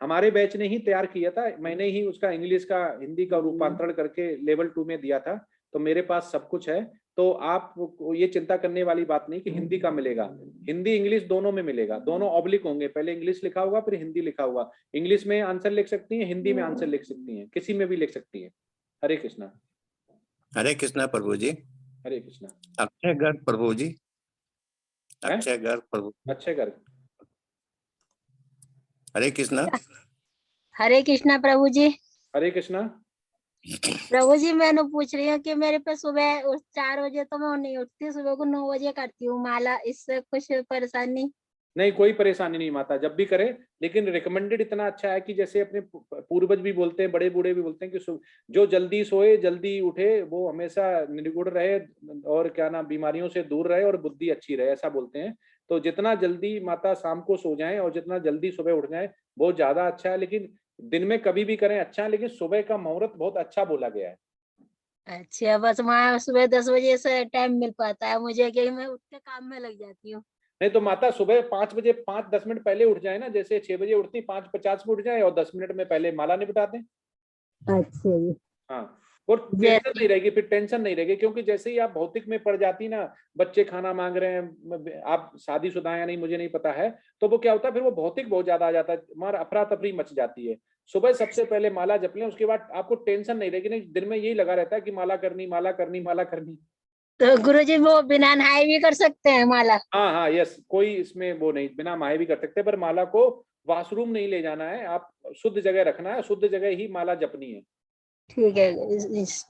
हमारे बैच ने ही तैयार किया था, मैंने ही उसका इंग्लिश का हिंदी का रूपांतरण करके लेवल 2 में दिया था, तो मेरे पास सब कुछ है। तो आप ये चिंता करने वाली बात नहीं कि हिंदी का मिलेगा, हिंदी इंग्लिश दोनों में मिलेगा, दोनों ऑब्लिक होंगे, पहले इंग्लिश लिखा होगा फिर हिंदी लिखा होगा। इंग्लिश में आंसर लिख सकती हैं, हिंदी में आंसर लिख सकती हैं, किसी में भी लिख सकती हैं। हरे कृष्णा। हरे कृष्णा प्रभु जी। हरे कृष्णा। अक्षय गर्ग प्रभु जी, अक्षय गर्ग प्रभु। अक्षय गर्ग। हरे कृष्णा। हरे कृष्णा प्रभु जी। हरे कृष्णा। प्रभु जी मैंने पूछ रही हूँ कि मेरे पे सुबह 4 बजे तो मैं नहीं उठती, सुबह को 9 बजे करती हूँ माला, इससे कुछ परेशानी? नहीं, कोई परेशानी नहीं माता, जब भी करें। लेकिन रिकमेंडेड इतना अच्छा है कि जैसे अपने पूर्वज भी बोलते हैं, बड़े बूढ़े भी बोलते हैं कि जो जल्दी सोए जल्दी उठे वो हमेशा निगुड़ रहे, और क्या नाम, बीमारियों से दूर रहे और बुद्धि अच्छी रहे, ऐसा बोलते हैं। तो जितना जल्दी माता शाम को सो जाएं और जितना जल्दी सुबह उठ जाएं, बहुत ज्यादा अच्छा है। लेकिन दिन में कभी भी करें अच्छा है, लेकिन सुबह का मुहूर्त बहुत अच्छा बोला गया है। अच्छा, बस वहाँ सुबह 10 बजे से टाइम मिल पाता है मुझे, कि मैं उठ के काम में लग जाती हूँ। नहीं तो माता सुबह 5 बजे 5-10 मिनट पहले उठ जाए ना, जैसे 6 बजे उठती, 5:50 में उठ जाए और 10 मिनट में पहले माला निपटा दें। अच्छा जी। हाँ, और टेंशन नहीं रहेगी, फिर टेंशन नहीं रहेगी। क्योंकि जैसे ही आप भौतिक में पड़ जाती ना, बच्चे खाना मांग रहे हैं, आप शादीशुदा हैं या नहीं मुझे नहीं पता है, तो वो क्या होता है, फिर वो भौतिक बहुत ज्यादा आ जाता है, हमारा अफरा तफरी मच जाती है। सुबह सबसे पहले माला जप लें, उसके बाद आपको टेंशन नहीं रहेगी। नहीं, दिन में यही लगा रहता है कि माला करनी, माला करनी, माला करनी। तो गुरुजी वो बिना नहाए भी कर सकते हैं माला? हाँ हाँ, यस, कोई इसमें वो नहीं, बिना नहाए भी कर सकते हैं, पर माला को वॉशरूम नहीं ले जाना है, आप शुद्ध जगह रखना है, शुद्ध जगह ही माला जपनी है। ठीक है,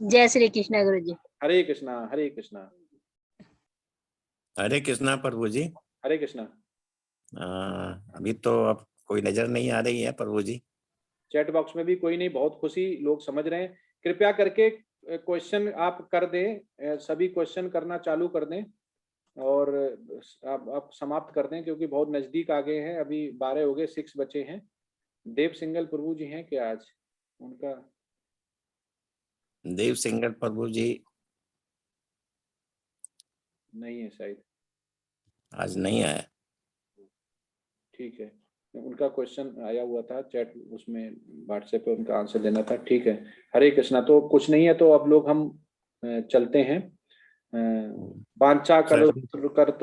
जय श्री कृष्णा गुरुजी। हरे कृष्णा। हरे कृष्णा। हरे कृष्णा प्रभु जी। हरे कृष्णा। अभी तो अब कोई नजर नहीं आ रही है प्रभु जी। चैट बॉक्स में भी कोई नहीं, बहुत खुशी, लोग समझ रहे हैं। कृपया करके क्वेश्चन आप कर दें, सभी क्वेश्चन करना चालू कर दें और आप समाप्त कर दें, क्योंकि बहुत नजदीक आ गए हैं। अभी 12 हो गए, 6 बचे हैं। देव सिंगल प्रभु जी हैं क्या आज? उनका देव सिंगल प्रभु जी नहीं है शायद, आज नहीं आया। ठीक है। उनका क्वेश्चन आया हुआ था चैट, उसमें व्हाट्सएप पे उनका आंसर देना था। ठीक है, हरे कृष्णा। तो कुछ नहीं है, तो अब लोग हम चलते हैं। वांछा कल करत,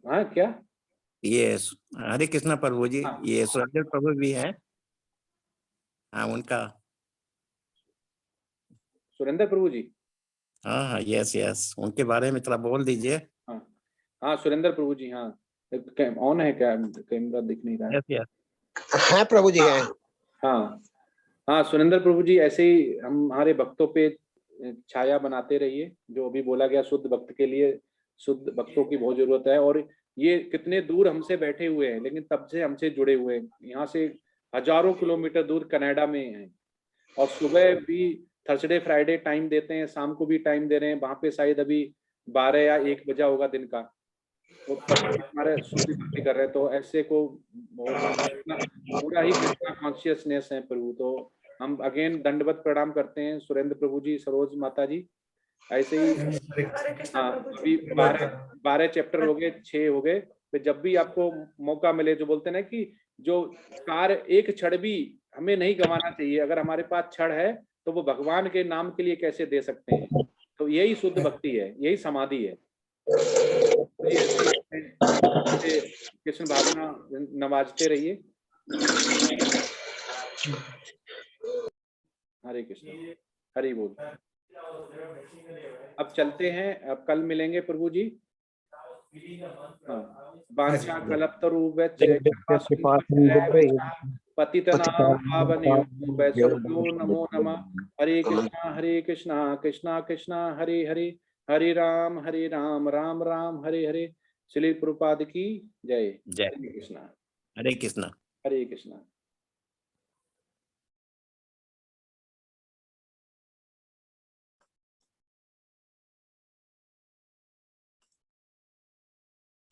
हाँ क्या? ये हरे कृष्णा प्रभु जी, हाँ। ये सुरेंद्र प्रभु भी है। हाँ उनका, सुरेंद्र प्रभु जी, हाँ हाँ, यस यस, उनके बारे में थोड़ा बोल दीजिए। हाँ हाँ, सुरेंद्र प्रभु जी, हाँ। ऑन है क्या? कैमरा दिख नहीं रहा है। यस यस, हाँ प्रभु जी हैं। हाँ हाँ, सुरेंद्र प्रभु जी, ऐसे ही हमारे भक्तों पे छाया बनाते रहिए। जो अभी बोला गया, शुद्ध भक्त के लिए शुद्ध भक्तों की बहुत जरूरत है। और ये कितने दूर हमसे बैठे हुए हैं, लेकिन तब से हमसे जुड़े हुए हैं। यहाँ से हजारों किलोमीटर दूर कनाडा में हैं, और सुबह भी थर्सडे फ्राइडे टाइम देते हैं, शाम को भी टाइम दे रहे हैं। वहां पे शायद अभी 12 या 1 बजा होगा दिन का, तो हमारे शुद्धि भक्ति कर रहे हैं। तो ऐसे को पूरा ही कृष्णा कॉन्शियसनेस है प्रभु। तो हम अगेन दंडवत प्रणाम करते हैं सुरेंद्र प्रभु जी, सरोज माता जी। ऐसे ही हाँ, अभी 12 चैप्टर हो गए, 6 हो गए। तो जब भी आपको मौका मिले, जो बोलते हैं ना कि जो कार्य एक क्षण भी हमें नहीं गंवाना चाहिए। अगर हमारे पास क्षण है तो वो भगवान के नाम के लिए कैसे दे सकते हैं। तो यही शुद्ध भक्ति है, यही समाधि है। कृष्ण भावना नवाजते रहिए। हरे कृष्ण, हरि बोल। अब चलते हैं, अब कल मिलेंगे प्रभु जी। हाँ, वांछा कल्पतरुभ्यश्च पतितनां पावनेभ्यो वैष्णवेभ्यो नमो नमः। हरे कृष्णा कृष्णा कृष्णा हरे हरे, हरे राम राम राम हरे हरे। श्री प्रभुपाद की जय। जय हरे कृष्णा, हरे कृष्णा। हरे कृष्णा।